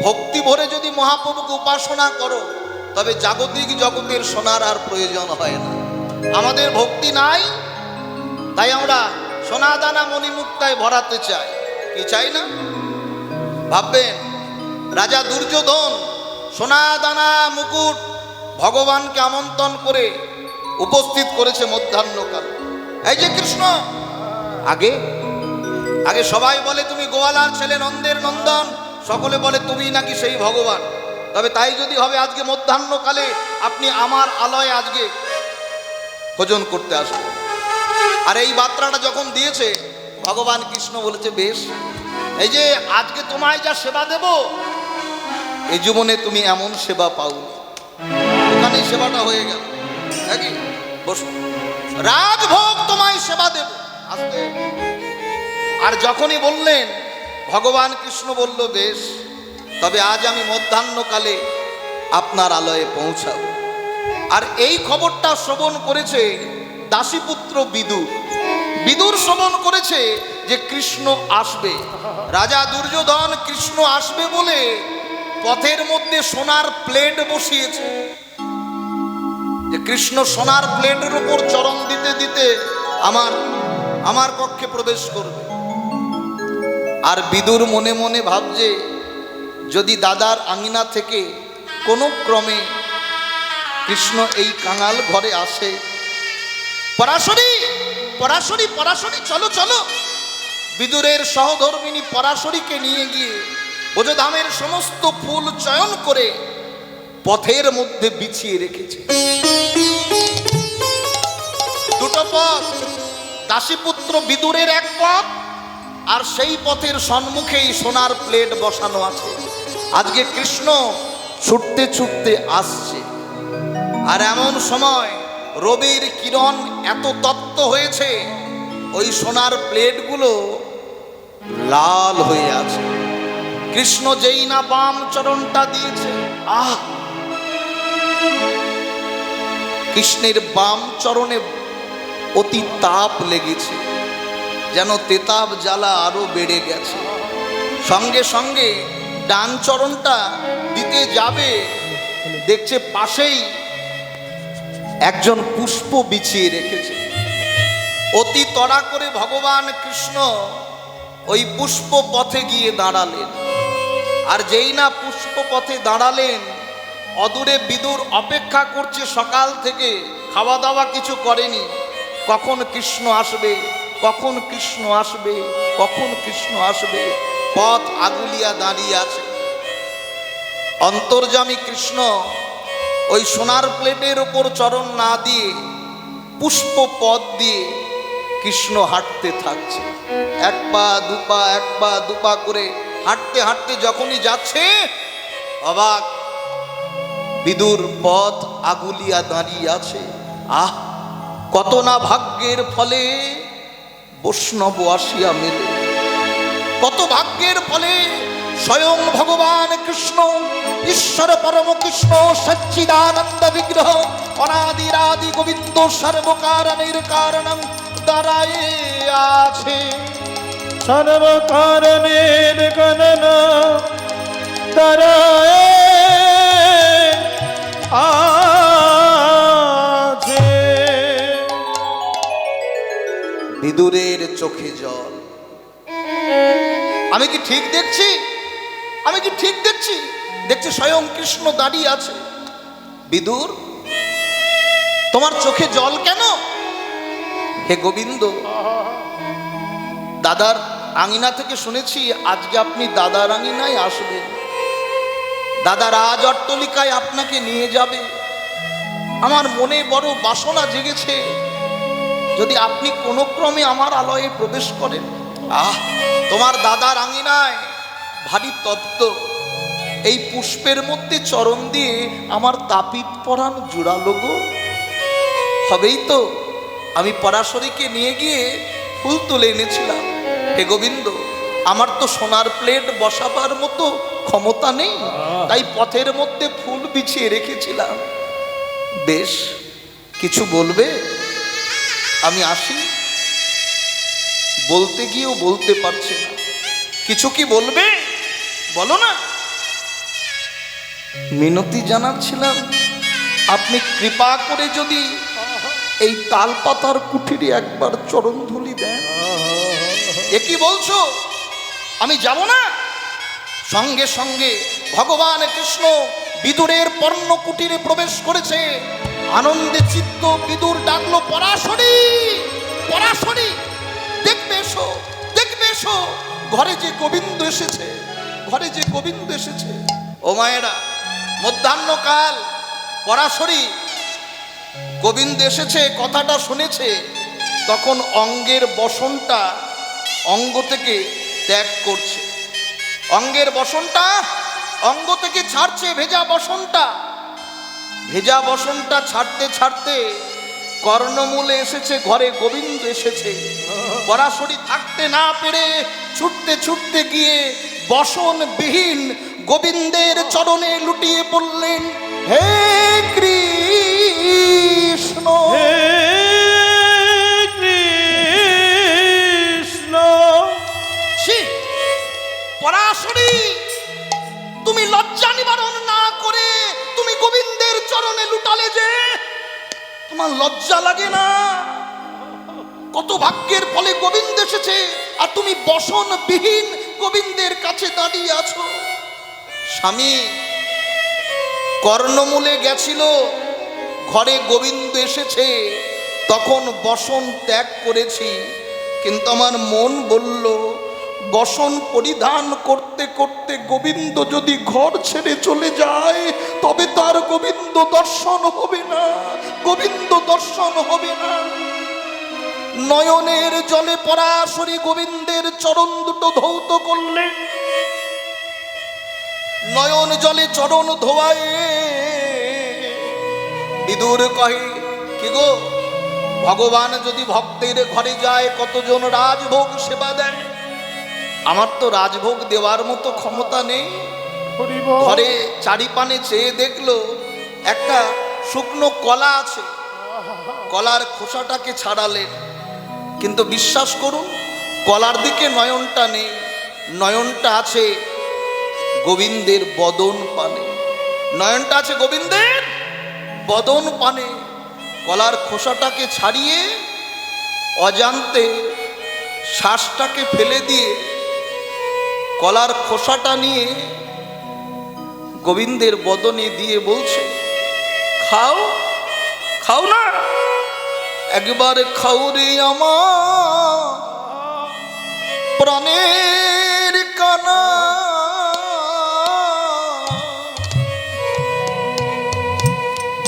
ভক্তি ভরে যদি মহাপ্রভুকে উপাসনা করো তবে জাগতিক জগতের সোনার আর প্রয়োজন হয় না। আমাদের ভক্তি নাই, তাই আমরা সোনা দানা মণিমুক্তায় ভরাতে চাই। কি চাই না? ভাববেন, রাজা দুর্যোধন সোনা দানা মুকুট ভগবানকে আমন্ত্রণ করে উপস্থিত করেছে মধ্যাহ্নকাল। এই যে কৃষ্ণ, আগে আগে সবাই বলে তুমি গোয়ালার ছেলে, নন্দের নন্দন, সকলে বলে তুমি নাকি সেই ভগবান। তবে তাই যদি হবে, আজকে মধ্যাহ্নকালে আপনি আমার আলয়ে আজকে ভোজন করতে আসবেন। আর এই বার্তাটা যখন দিয়েছে ভগবান কৃষ্ণ বলেছে, বেশ, এই যে আজকে তোমায় যা সেবা দেব, এই জীবনে তুমি এমন সেবা পাও। ওখানে সেবাটা হয়ে গেল। নাকি বসো, রাজভোগ তোমায় সেবা দেব আসতে। আর যখনই বললেন, ভগবান কৃষ্ণ বলল, বেশ, তবে আজ আমি মধ্যাহ্নকালে আপনার আলয়ে পৌঁছাব। আর এই খবরটা শ্রবণ করেছে দাসীপুত্র বিদুর। বিদুর শ্রবণ করেছে যে কৃষ্ণ আসবে। রাজা দুর্যোধন কৃষ্ণ আসবে বলে পথের মধ্যে সোনার প্লেট বসিয়েছে, যে কৃষ্ণ সোনার প্লেটের উপর চরণ দিতে দিতে আমার কক্ষে প্রবেশ করবে। আর বিদুর মনে মনে ভাবছে, যদি দাদার আঙিনা থেকে কোনো ক্রমে কৃষ্ণ এই কাঙাল ঘরে আসে, পরাশরী পরাশরী পরাশরী চলো চলো। বিদুরের সহধর্মিনী পরাশরীকে নিয়ে গিয়ে ব্রজধামের সমস্ত ফুল চয়ন করে পথের মধ্যে বিছিয়ে রেখেছে। দুটো পথ, দাসীপুত্র বিদুরের এক পথ, আর সেই পথের সম্মুখেই সোনার প্লেট বসানো আছে। আজকে কৃষ্ণ ছুটতে ছুটতে আসছে। আর এমন সময় রবির কিরণ এত তপ্ত হয়েছে, ওই সোনার প্লেটগুলো লাল হয়ে আছে। কৃষ্ণ যেই না বাম চরণটা দিয়েছে, কৃষ্ণের বাম চরণে অতি তাপ লেগেছে, যেন তেতাব জ্বালা আরো বেড়ে গেছে। সঙ্গে সঙ্গে ডান চরণটা দিতে যাবে, দেখছে পাশেই একজন পুষ্প বিছিয়ে রেখেছে। অতি তড়া করে ভগবান কৃষ্ণ ওই পুষ্প পথে গিয়ে দাঁড়ালেন। আর যেই না পুষ্প পথে দাঁড়ালেন, অদূরে বিদুর অপেক্ষা করছে। সকাল থেকে খাওয়া দাওয়া কিছু করেনি, কখন কৃষ্ণ আসবে, কখন কৃষ্ণ আসবে, কখন কৃষ্ণ আসবে। পথ আগুলিয়া দাঁড়িয়ে আছে। অন্তর্যামী কৃষ্ণ ওই সোনার প্লেটের ওপর চরণ না দিয়ে পুষ্প পথ দিয়ে কৃষ্ণ হাঁটতে থাকছে। এক পা দুপা, এক পা দুপা করে হাঁটতে হাঁটতে যখনই যাচ্ছে, অবাক, বিদুর পথ আগুলিয়া দাঁড়িয়ে আছে। কত না ভাগ্যের ফলে বৈষ্ণব আসিয়া মেলে, কত ভাগ্যের ফলে স্বয়ং ভগবান কৃষ্ণ, ঈশ্বর পরম কৃষ্ণ, সচ্চিদানন্দ বিগ্রহ, অনাদিরাদি গোবিন্দ, সর্বকারণের কারণং দাঁড়ায়ে আছে। সর্বকারণের গণন দাঁড়ায়ে আছে। বিদুরের চোখে জল। আমি কি ঠিক দেখছি? আমি কি ঠিক দেখছি? দেখছি স্বয়ং কৃষ্ণ দাঁড়িয়ে আছে। বিদুর, তোমার চোখে জল কেন? হে গোবিন্দ, দাদার আঙিনা থেকে শুনেছি আজকে আপনি দাদার আঙিনায় আসবেন, দাদা রাজ অট্টালিকায় আপনাকে নিয়ে যাবে। আমার মনে বড় বাসনা জেগেছে, যদি আপনি কোনো ক্রমে আমার আলয়ে প্রবেশ করেন। তোমার দাদার আঙিনায় ভারী তপ্ত, এই পুষ্পের মধ্যে চরণ দিয়ে আমার তাপিত পরাণ জুড়ালো গো। হবেই তো, আমি পরাশরীকে নিয়ে গিয়ে ফুল তুলে এনেছিলাম। হে গোবিন্দ, আমার তো সোনার প্লেট বসাবার মতো ক্ষমতা নেই, তাই পথের মধ্যে ফুল বিছিয়ে রেখেছিলাম। বেশ, কিছু বলবে? আমি আসি। বলতে গিয়েও বলতে পারছে না। কিছু কি বলবে? বলো না। মিনতি জানাচ্ছিলাম আপনি কৃপা করে যদি এই তালপাতার কুঠিরে একবার চরণ ধুলি দেন। এ কি বলছো? আমি যাব না? সঙ্গে সঙ্গে ভগবান কৃষ্ণ বিদুরের পর্ণ কুটিরে প্রবেশ করেছে। আনন্দে চিত্ত বিদুর ডাকলো, পরাশরী, পরাশরী, দেখবে এসো, দেখবে এসো, ঘরে যে গোবিন্দ এসেছে, ঘরে যে গোবিন্দ এসেছে। ও মায়েরা, মধ্যাহ্নকাল পরাশরী গোবিন্দ এসেছে কথাটা শুনেছে, তখন অঙ্গের বসনটা অঙ্গ থেকে ত্যাগ করছে, অঙ্গের বসনটা অঙ্গ থেকে ছাড়ছে, ভেজা বসনটা, ভেজা বসনটা ছাড়তে ছাড়তে কর্ণমূলে এসেছে, ঘরে গোবিন্দ এসেছে। পরাশরী থাকতে না পেরে ছুটতে ছুটতে গিয়ে বসনবিহীন গোবিন্দের চরণে লুটিয়ে পড়লেন। হে কৃষ্ণ, হে কৃষ্ণ। পরাশরী, তুমি লজ্জা নিবারণ না করে তুমি গোবিন্দের চরণে লুটালে যে, তোমার লজ্জা লাগে না? কত ভাগ্যের ফলে গোবিন্দ এসেছে আর তুমি বসনবিহীন গোবিন্দের কাছে দাঁড়িয়ে আছো। স্বামী কর্ণমূলে গেছিল, ঘরে গোবিন্দ এসেছে, তখন বসন ত্যাগ করেছি, কিন্তু আমার মন বলল বসন পরিধান করতে করতে গোবিন্দ যদি ঘর ছেড়ে চলে যায় তবে তার গোবিন্দ দর্শন হবে না, গোবিন্দ দর্শন হবে না। নয়নের জলে পরাশরী গোবিন্দের চরণ দুটো ধৌত করলেন। নয়ন জলে চরণ ধোয়ায় বিদুর কহে, কি গো, ভগবান যদি ভক্তের ঘরে যায় কতজন রাজভোগ সেবা দেয়, আমার তো রাজভোগ দেওয়ার মতো ক্ষমতা নেই। ঘরে চারিপানে চেয়ে দেখলো একটা শুকনো কলা আছে, কলার খোসাটাকে ছাড়ালেন, কিন্তু বিশ্বাস করুন কলার দিকে নয়নটা নেই, নয়নটা আছে গোবিন্দের বদন পানে, নয়নটা আছে গোবিন্দের বদন পানে। কলার খোসাটাকে ছাড়িয়ে অজান্তে শ্বাসটাকে ফেলে দিয়ে কলার খোসাটা নিয়ে গোবিন্দের বদনে দিয়ে বলছে, খাও, খাও না, একবার খাও রে আমার প্রাণের কানা।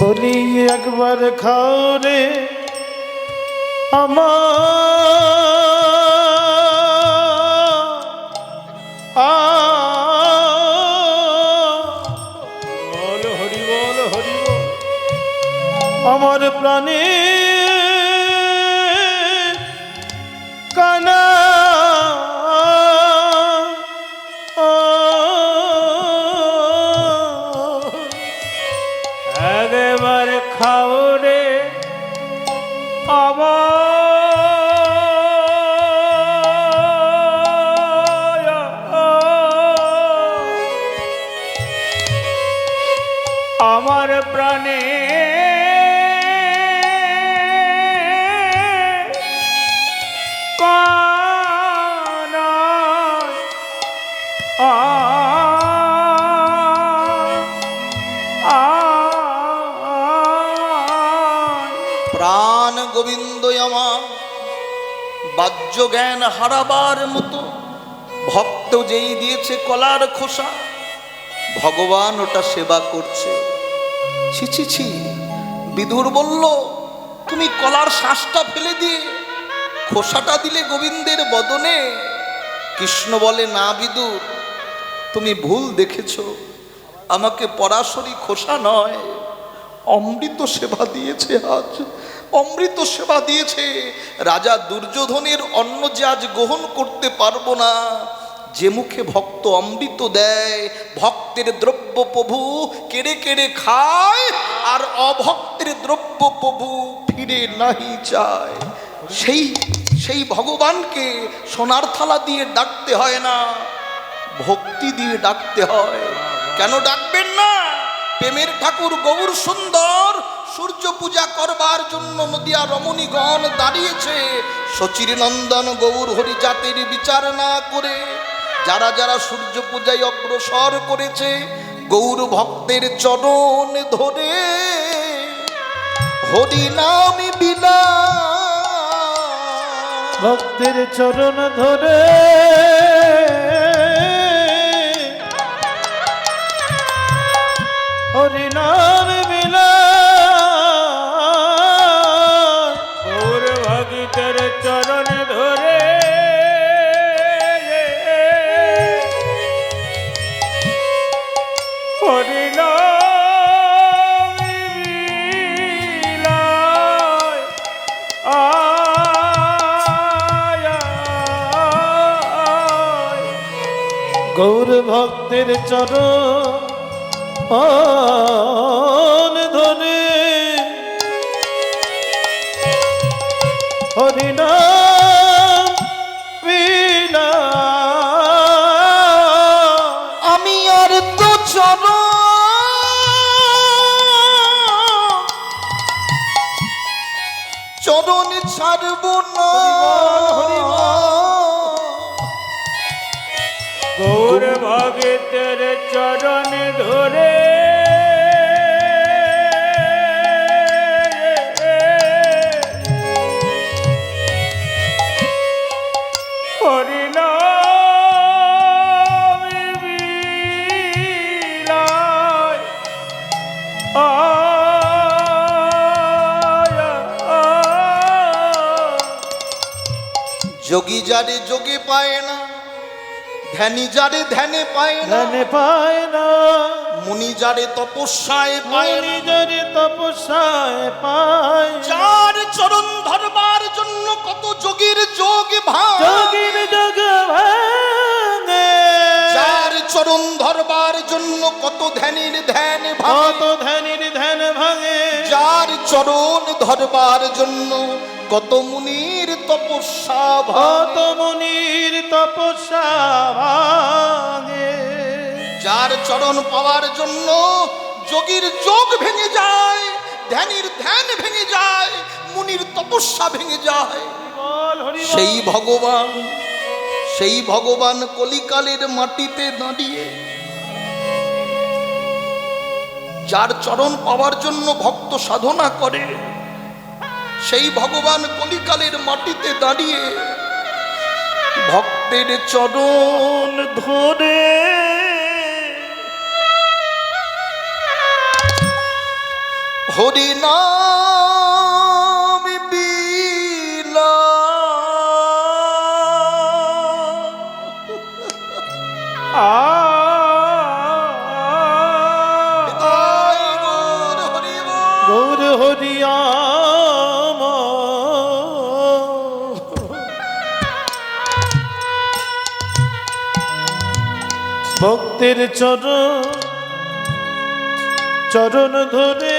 বলি একবার খাও রে আমার হরি বল, হরি বল, আমার প্রাণে কানা। একবার খাও রে আমার প্রাণে কানা। প্রাণ গোবিন্দ আমার বাহ্য জ্ঞান হারাবার মতো ভক্ত যেই দিয়েছে কলার খোসা, ভগবান ওটা সেবা করছে। ছি ছি ছি। বিদুর বলল, তুমি কলার শ্বাসটা ফেলে দিয়ে খোসাটা দিলে গোবিন্দের বদনে। কৃষ্ণ বলে, না বিদুর, তুমি ভুল দেখেছ, আমাকে পরাশরী খোসা নয় অমৃত সেবা দিয়েছে, আজ অমৃত সেবা দিয়েছে। রাজা দুর্যোধনের অন্ন যে আজ গ্রহণ করতে পারবো না, যে মুখে ভক্ত অমৃত দেয়, ভক্তের দ্রব্য প্রভু কেড়ে কেড়ে খায়, আর অভক্তের দ্রব্য প্রভু ফিরে নাহি চায়। সেই ভগবানকে সোনার থালা দিয়ে ডাকতে হয় না, ভক্তি দিয়ে ডাকতে হয়। কেন ডাকবেন না? প্রেমের ঠাকুর গৌর সুন্দর সূর্য পূজা করবার জন্য নদিয়া রমণীগণ দাঁড়িয়েছে। শচীর নন্দন গৌর হরি জাতির বিচার না করে যারা যারা সূর্য পূজায় অগ্রসর করেছে, গৌর ভক্তের চরণ ধরে হরি নাম বিনা ভক্তের চরণ ধরে হরি নাম বিনা গৌর ভক্তের চরণ ধরে হরি নাম বিলায় গৌর ভক্তের চরণ ধরে হরি নাম বিলায় আমি আর তো চরণ ছাড়ব না। গৌর ভক্তের চরণ ধরে হরি নাম বিলায় যোগী যারে যোগে পায় না, ধ্যানী যারে ধ্যানে পায় না, ধ্যানে পায় না, মুনি যারে তপস্যায় পায় না, নিজের তপস্যায় পায় যার চরণ ধরবার জন্য কত যোগীর যোগ ভাঙ, যোগীর যোগ ভাঙে যার চরণ ধরবার জন্য কত ধ্যানীর ধ্যান কত ভাঙে, ধ্যানের ধ্যান ভাঙে যার চরণ ধরবার জন্য কত মুনির তপস্যা কত ভাঙে, মুনির তপস্যা ভাঙে যার চরণ পাওয়ার জন্য যোগীর যোগ ভেঙে যায়, ধ্যানীর ধ্যান ভেঙে যায়, মুনির তপস্যা ভেঙে যায়। বল হরি বল। সেই ভগবান কলিকালের মাটিতে দাঁড়িয়ে যার চরণ পাওয়ার জন্য ভক্ত সাধনা করে, সেই ভগবান কলিকালের মাটিতে দাঁড়িয়ে ভক্তের চরণ ধরে হরি নাম বিলা গৌর হরিয়াম ভক্তের চরণ ধরে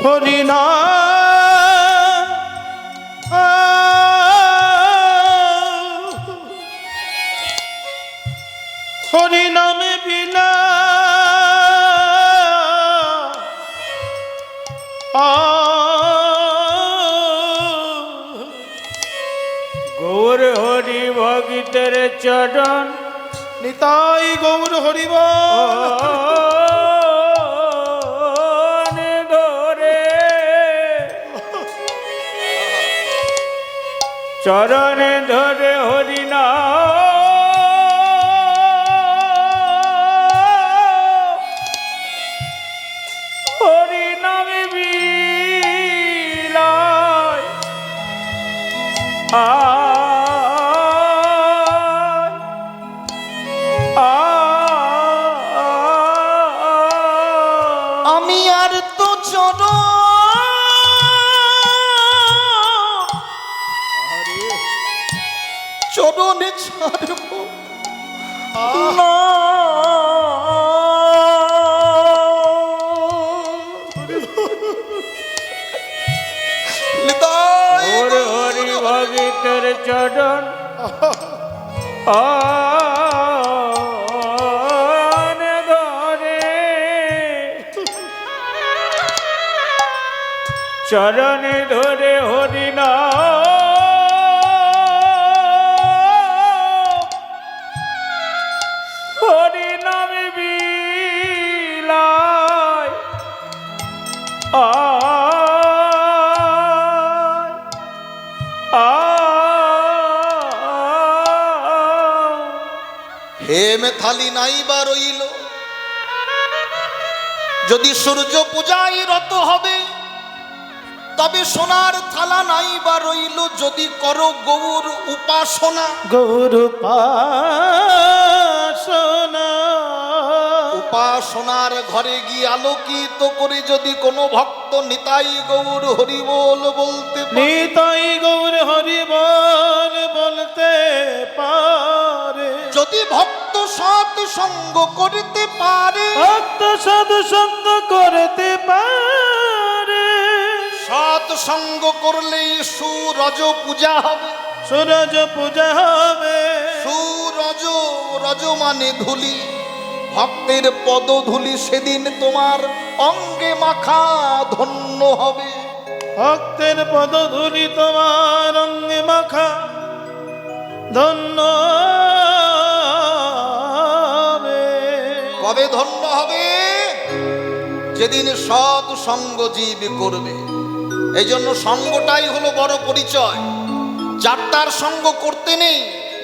হরি নাম হরি নামে বিনা গৌর হরি ভগতের চরণ নিতাই গৌর হরি ধরে চরণে ধরে হরি নাম হরি নামে বিলায় আমি আর তো চরণে ছাড়ব না। ভগিতের চরণ ধরে চরণে ধরে হরিনা হরিনামে বিলায় হেম থালি নাই বা রইল, যদি সূর্য পূজায় রত হবে, তবে সোনার থালা নাই বা রইল, যদি করো গৌর উপাসনা। গৌর উপাসনা, উপাসনার ঘরে গিয়ে আলোকিত করে যদি কোনো ভক্ত নিতাই গৌর হরিবোল বলতে পারে, নিতাই গৌর হরি বল বলতে পারে, যদি ভক্ত সৎ সঙ্গ করতে পারে, ভক্ত সাধু সঙ্গ করতে পারে, সৎ সঙ্গ করলেই সুরজ পূজা হবে। সূরজ পূজা হবে, সুরজ রজ মানে ধুলি, ভক্তের পদ ধুলি সেদিন তোমার অঙ্গে মাখা ধন্য হবে। ভক্তের পদধূলি তোমার অঙ্গে মাখা ধন্য হবে। কবে ধন্য হবে? যেদিন সৎ সঙ্গ জীব করবে। এই জন্য সঙ্গটাই হলো বড় পরিচয়। যার তার সঙ্গ করতে নেই,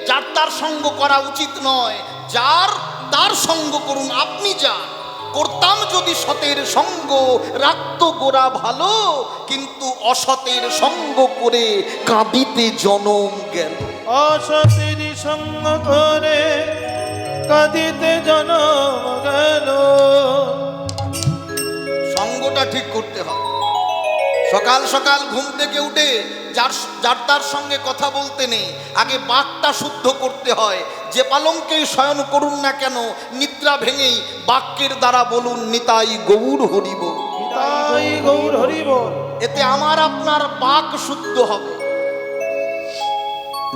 যার তার সঙ্গ করা উচিত নয়, যার তার সঙ্গ করুন। আপনি যা করতাম যদি সতের সঙ্গ, রাখতো গোরা ভালো, কিন্তু অসতের সঙ্গ করে কাঁদিতে জনম গেল। অসতের সঙ্গ করে কাঁদিতে জনম গেল। সঙ্গটা ঠিক করতে হবে। সকাল সকাল ঘুম থেকে উঠে যার তার সঙ্গে কথা বলতে নেই, আগে বাকটা শুদ্ধ করতে হয়। যে পালঙ্কেই শয়ন করুন না কেন, নিদ্রা ভেঙেই বাক্যের দ্বারা বলুন নিতাই গৌর হরিব। নিতাই গৌর হরি বল। এতে আমার আপনার বাক শুদ্ধ হবে।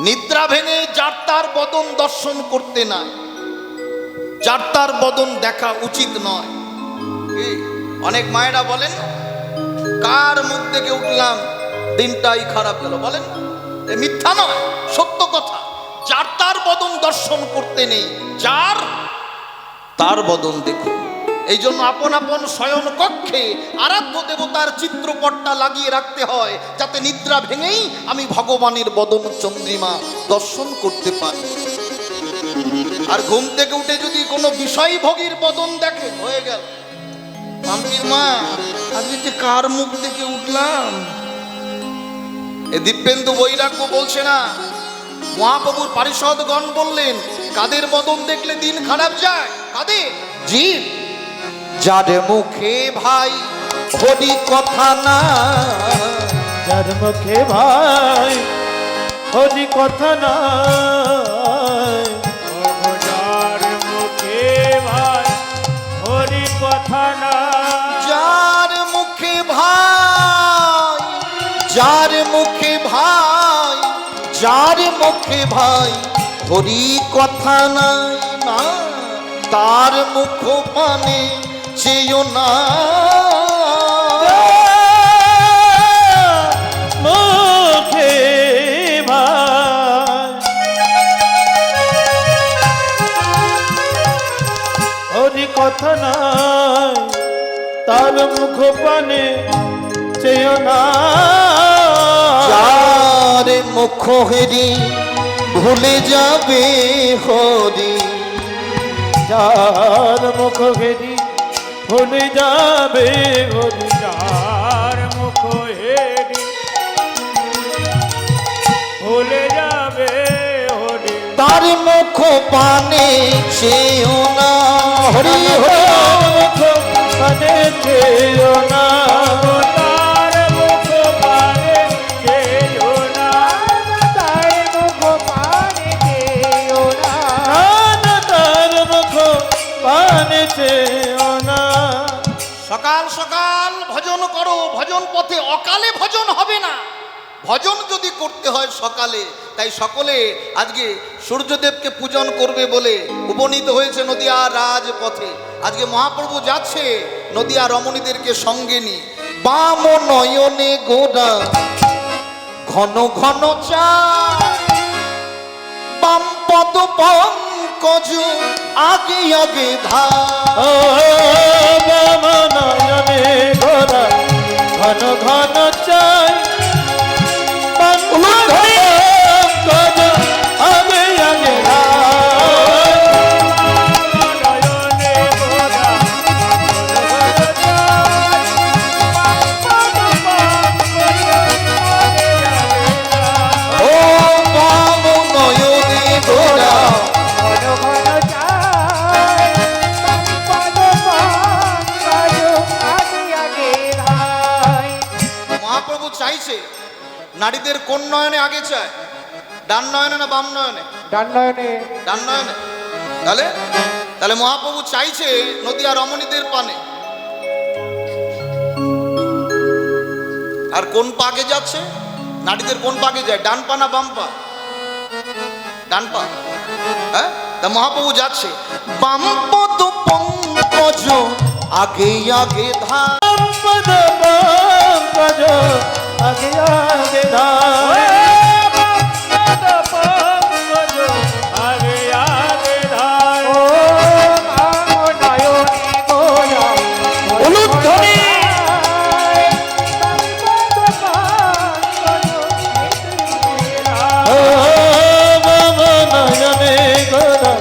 নিদ্রা ভেঙে যার তার বদন দর্শন করতে নাই, যার তার বদন দেখা উচিত নয়। অনেক মায়েরা বলেন, কার মুখ থেকে উঠলাম দিনটাই খারাপ গেল, বলেন এ মিথ্যা নয়, সত্য কথা। যার তার বদন দর্শন করতে নেই, যার তার বদন দেখুন। এই জন্য আপন আপন শয়ন কক্ষে আরাধ্য দেবতার চিত্রপটটা লাগিয়ে রাখতে হয়, যাতে নিদ্রা ভেঙেই আমি ভগবানের বদন চন্দ্রিমা দর্শন করতে পারি। আর ঘুম থেকে উঠে যদি কোনো বিষয়ভোগীর বদন দেখেন, হয়ে গেল। মাম্পির মা, আজকে যে কার মুখ দেখে উঠলাম। এ দিব্যেন্দু বৈরাগ্য বলছে না, মহাপ্রভুর পারিষদগণ বললেন, কাদের বদন দেখলে দিন খারাপ যায়? কাদের? জীব। যার মুখে ভাই হরি কথা না, যার মুখে ভাই হরি কথা নাই, যার মুখে ভাই হরি কথা না, যার মুখে ভাই, যার মুখে ভাই, যার মুখে ভাই হরি কথা নাই না, তার মুখ পানে চেয়েও না। মুখে ভাই হরি কথা নাই, তার মুখ পানে চেয়েও না। যার মুখ হরি ভুলে যাবে হরি, যার মুখ ভেদি ভুলে যাবে হরি, যার মুখ হেরি ভুলে যাবে হরি, তার মুখ পানে চেয়েও না। হরি হরি মুখ পানে চেয়েও না, তার মুখ পানে চেয়েও না, তার মুখ পানে চেয়েও না। তার মুখ পানে চেয়েও না। সকাল সকাল ভজন করো, ভজন পথে অকালে ভজন হবে না। ভজন যদি করতে হয় সকালে, তাই সকলে আজকে সূর্যদেবকে পূজন করবে বলে উপনীত হয়েছে নদিয়া রাজপথে। আজকে মহাপ্রভু যাচ্ছে নদিয়া রমণীদেরকে সঙ্গে নিয়ে। বাম নয়নে গোড়া ঘন ঘন চা, বাম পদ পঙ্কজ আগে আগে ধা। ও বাম নয়নে গোরা ঘন ঘন চাই, বাম পদ পঙ্কজ আগে আগে ধাই। নয়নে গোরা ও বাম নয়নে গোড়া মহাপ্রভু চাইছে নারীদের কোন নয়নে আগে চায়? ডান নয়নে না বাম নয়নে? ডান নয়নে। তাহলে তাহলে মহাপ্রভু চাইছে নদিয়া রমণীদের পানে। আর কোন পাকে যাচ্ছে? নারীদের কোন পাকে যায়? ডান পা না বাম পা? ডান পা। হ্যাঁ, তা মহাপ্রভু যাচ্ছে বাম পদ পঙ্কজ আগে আগে ধা। পদ পঙ্কজ আগে আগে ধাই। উলুধ্বনি ও বাম নয়নে গোরা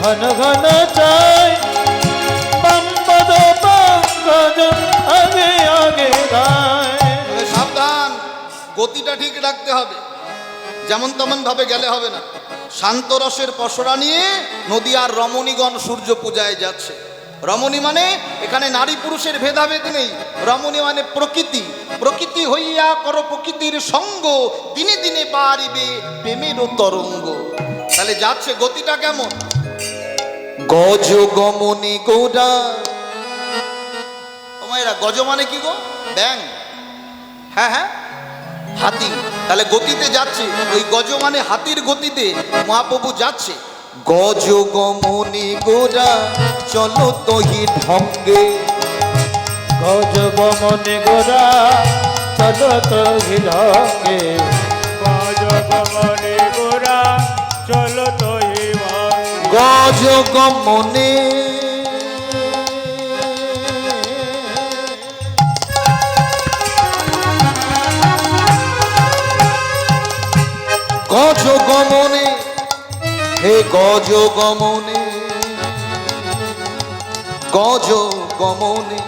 ঘন ঘন চাই, বাম পদ পঙ্কজ আগে আগে ধাই। তবে সাবধান, গতিটা ঠিক রাখতে হবে, যেমন তেমন ভাবে গেলে হবে না। শান্ত রসের পসরা নিয়ে নদিয়ার রমণীগণ সূর্য পূজায় যাচ্ছে। রমণী মানে এখানে নারী পুরুষের ভেদাভেদ নেই। রমণী মানে প্রকৃতি, প্রকৃতি হইয়া কর প্রকৃতির সঙ্গ, দিনে দিনে বাড়িবে প্রেমেরও তরঙ্গ। তাহলে যাচ্ছে, গতিটা কেমন? গজ গমনে গোড়া। তোমার গজ মানে কি গো? ব্যাং। হ্যাঁ হ্যাঁ, হাতি। তাহলে গতিতে যাচ্ছে, ওই গজ মানে হাতির গতিতে মহাপ্রভু যাচ্ছে। গজ গমনে গোড়া চলো তোহি ঢঙ্গে। গজ গমনে গোরা চলো তো ঢঙ্গে। চলো তো গজ গমনে গজ গমনে, হে গজ গমনে, গজ গমনে,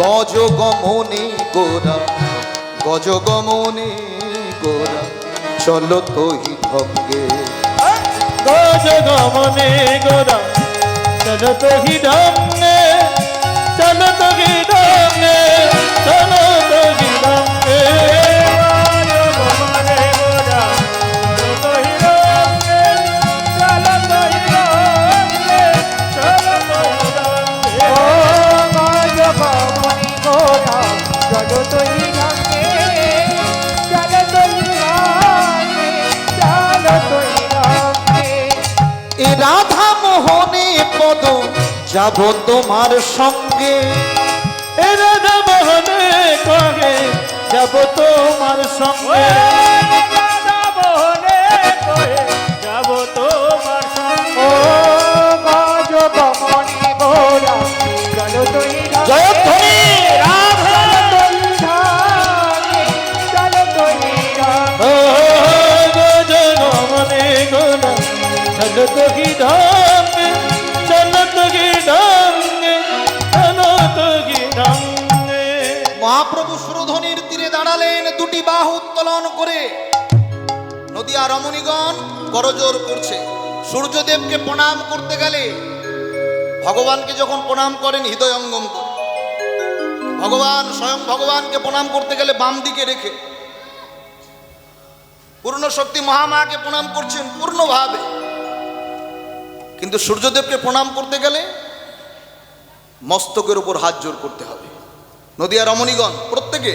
গজ গমনে গোরা, গজ গমনে গোরা চলো তোহি ঢঙ্গে। গজ গমনে গোরা চলো তো ঢঙ্গে, চলো তো ঢঙ্গে, চলো তো ঢঙ্গে। এ রাধা মোহনে পদ যাব তোমার সঙ্গে। এ রাধা মোহনে কহে যাব তোমার সঙ্গে। যাব তোমার ও গজ গমনে গোরা চলো তুই জয়ধ্বনি রাধা। চলো তুই ও গজ গমনে গোরা চলো তো ঢঙ্গে, চলো তো ঢঙ্গে, চলো তো ঢঙ্গে। মহাপ্রভু সুরধ্বনির তীরে দাঁড়ালেন, দুটি বাহু উত্তোলন করে। নদিয়া রমণীগণ করজোড় করছে। সূর্যদেবকে প্রণাম করতে গেলে ভগবানকে যখন প্রণাম করেন হৃদয়ঙ্গম করে, ভগবান স্বয়ং ভগবানকে প্রণাম করতে গেলে বাম দিকে রেখে, পূর্ণ শক্তি মহামাকে প্রণাম করছেন পূর্ণভাবে। কিন্তু সূর্যদেবকে প্রণাম করতে গেলে মস্তকের উপর হাত জোড় করতে হবে। নদিয়া রমণীগণ প্রত্যেকে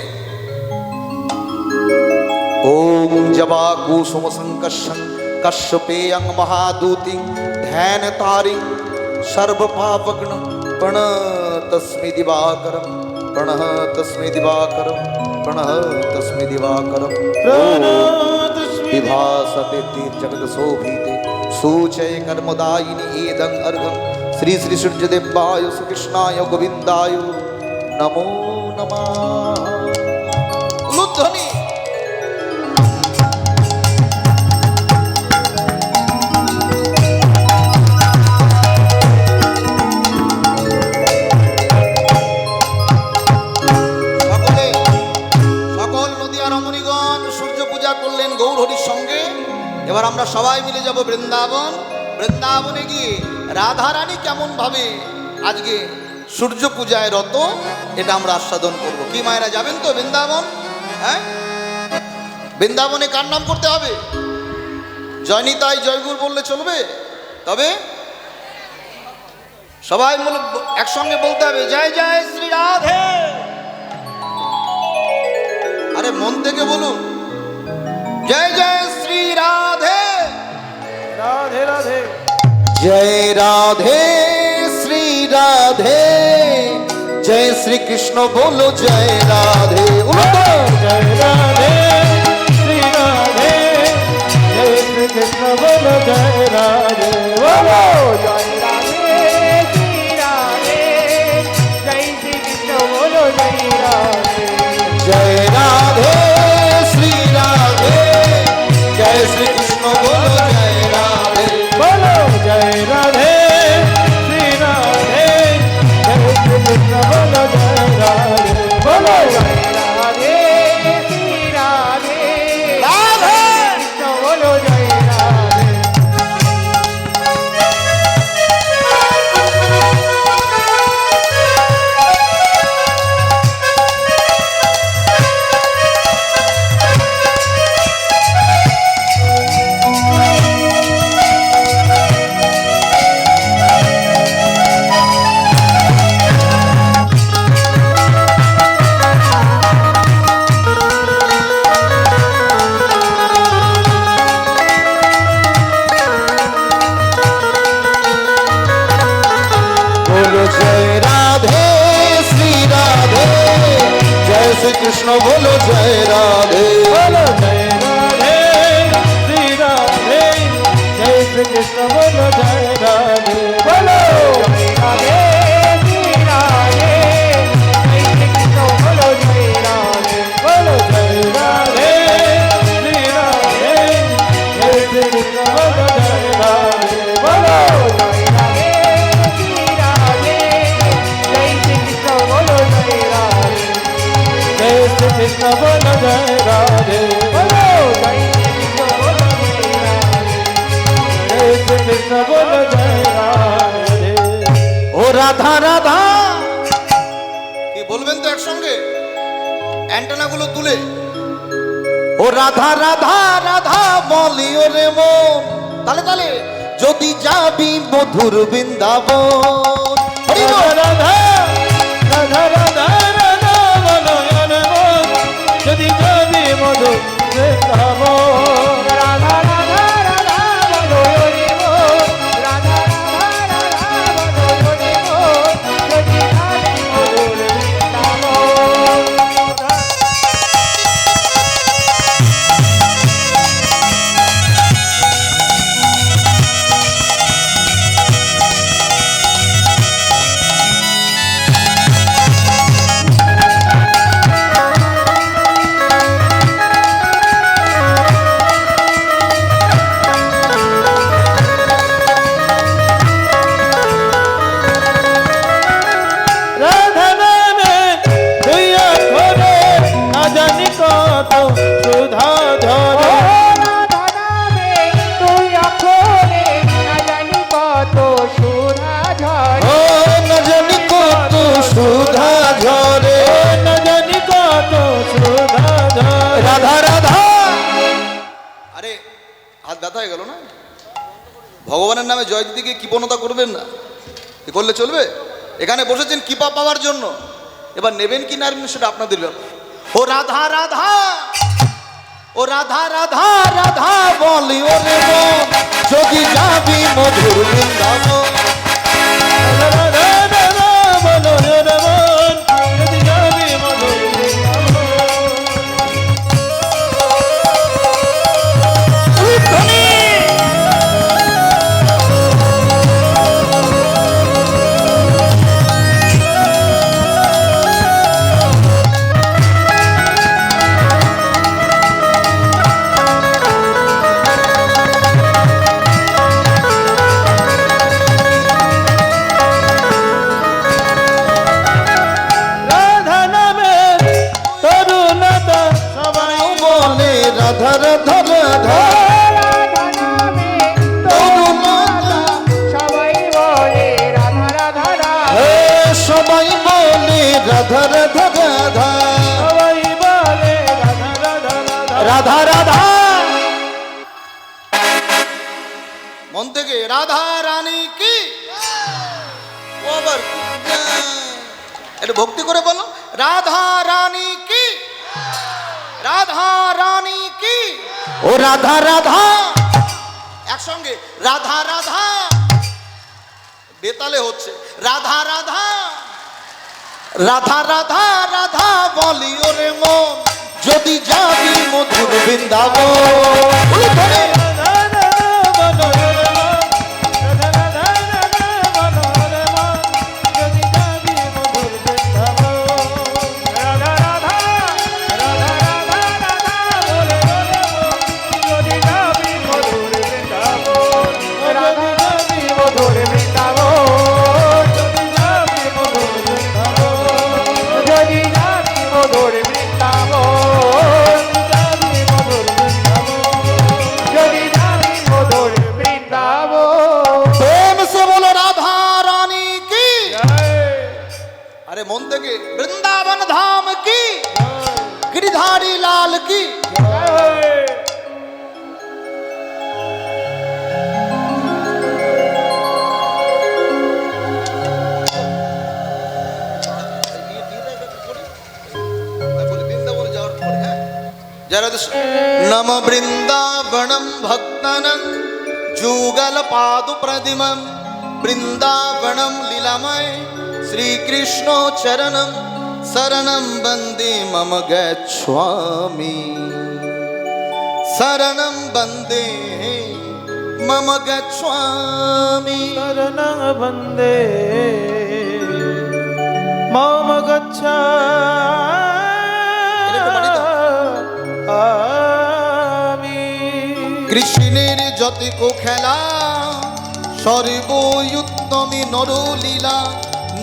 ওম জবা কুসুম সংকর্ষণ কশ্যপেয়ং মহাদূতিং ধ্যান তারিং সর্ব পাপগ্ন প্রণ তস্মৈ দিবাকরম প্রণ তস্মৈ দিবাকরম প্রণ তস্মৈ দিবাকরম विभासते ते जगत शोभिते सूचय कर्मदायिनी एदं अर्घं श्री श्री सूर्यदेवाय श्री कृष्णाय गोविंदाय नमो नमः उलुध्वनि গৌরহরির সঙ্গে এবার আমরা সবাই মিলে যাব বৃন্দাবন। বৃন্দাবনে গিয়ে রাধা রানী কেমন ভাবে আজকে সূর্য পূজায় রত এটা আমরা আস্বাদন করব। কি মায়েরা যাবেন তো বৃন্দাবন? হ্যাঁ, বৃন্দাবনে কার নাম করতে হবে? জয়নিতাই জয়গুর বললে চলবে? তবে সবাই একসঙ্গে বলতে হবে জয় জয় শ্রী রাধে। আরে মন থেকে বলুন जय जय श्री राधे রাধে রাধে। जय राधे श्री राधे जय श्री कृष्ण बोलो जय राधे जय राधे श्री राधे जय श्री कृष्ण बोलो जय राधे बोलो জয় রাধে শ্রী রাধে জয় শ্রী কৃষ্ণ বলো জয় রাধে। जय राधे श्री राधे जय श्री कृष्ण बोलो जय राधे बोलो जय राधे श्री राधे जय श्री कृष्ण बोलो जय राधे बोलो জয় রাধে শ্রী রাধে राधे কৃষ্ণ বলো জয় রাধে। बोलो जय राधे श्री राधे जय श्री कृष्ण बोलो जय राधे बोलो जय राधे श्री राधे जय श्री कृष्ण बोलो जय राधे बोलो জয় রাধে শ্রী রাধে জয় শ্রী কৃষ্ণ বলো জয় রাধে। बोलो जय राधे श्री राधे जय श्री कृष्ण बोलो जय राधे बोलो জয় রাধে শ্রী রাধে জয় শ্রী কৃষ্ণ বলো জয় রাধে। जय श्री कृष्ण बोलो जय राधे बोलो জয় শ্রী কৃষ্ণ বলো জয় রাধে। जय श्री कृष्ण बोलो जय राधे ও রাধা রাধা কি বলবেন তো একসঙ্গে অ্যান্টেনাগুলো তুলে ও রাধা রাধা রাধা বলি ওরে মন তালে তালে যদি যাবি মধুর বৃন্দাবন হরি বল। রাধা রাধা রাধা রাধা বলো রে মন যদি যাবি মধু বৃন্দাবন রাধা রাধা রাধা বলো হরি বল। রাধা রাধা রাধা বলো হরি বল। যদি যাবি মধুর বৃন্দাবন। রাধা নামে দুই অক্ষরে না জানি কত সুধা ঝরে রাধা নামে তুই অক্ষরে না জানি কত সুধা ঝরে। ও না জানি কত সুধা ঝরে না জানি কত সুধা ঝরে রাধা রাধা আরে হাত ব্যথা হয়ে গেল না? ভগবানের নামে জয় দিদিকে কৃপণতা করবেন না, এ করলে চলবে? এখানে বসেছেন কৃপা পাওয়ার জন্য, এবার নেবেন কি না নেবেন সেটা আপনাদের ব্যাপার। ও রাধা রাধা, ও রাধা রাধা রাধা বলি ওরে মন, যদি যাবি মধুর বৃন্দাবন। রাধা রাধা বলো রে মন, যদি যাবি মধুর বৃন্দাবন। রাধা নামের তরুণতা সবাই বলে রাধা রাধা রাধা। রাধা নামে তরুণতা, সবাই বলে রাধা রাধা রাধা। সবাই বলে রাধা রাধা রাধা, সবাই বলে রাধা রাধা রাধা। রাধা রাধা। মন থেকে রাধা রানী কি, ও আবার কি? একটু ভক্তি করে বলো, রাধা রানী কি, রাধা রানী কি। ও রাধা রাধা, একসঙ্গে রাধা রাধা, বেতালে হচ্ছে রাধা রাধা, রাধা রাধা রাধা বলি ওরে মন, যদি যাবি মধুর বৃন্দাবন। ধরে রাধা রাধা বলো রে মন, রাধা রাধা রাধা বলো রে মন, যদি যাবি মধুর বৃন্দাবন। রাধা রাধা রাধা রাধা রাধা বলো রে মন, যদি যাবি মধুর বৃন্দাবন। রাধা রাধা মধুর বৃন্দাবন, যদি যাবি মধুর বৃন্দাবন। যদি যাবি মধুর বৃন্দাবন, যাবি মধুর বৃন্দাবন। যদি যাবি মধুর বৃন্দাবন। প্রেম সে বলো রাধা রানী কি। জয় আরে মন থেকে বৃন্দাবন ধাম কি, गिरिधारी लाल की। জয়। नम वृंदावनम भक्तनं जुगल पादु प्रतिमं, वृंदावनम लीलामय श्री कृष्ण चरणं शरणं वंदे मम गच्छामि, शरणं वंदे मम गच्छामि। शरणं वन्दे मम गच्छामि। কৃষ্ণের যতি কো খেলা, সর্বয়ুত্তমী নরলীলা,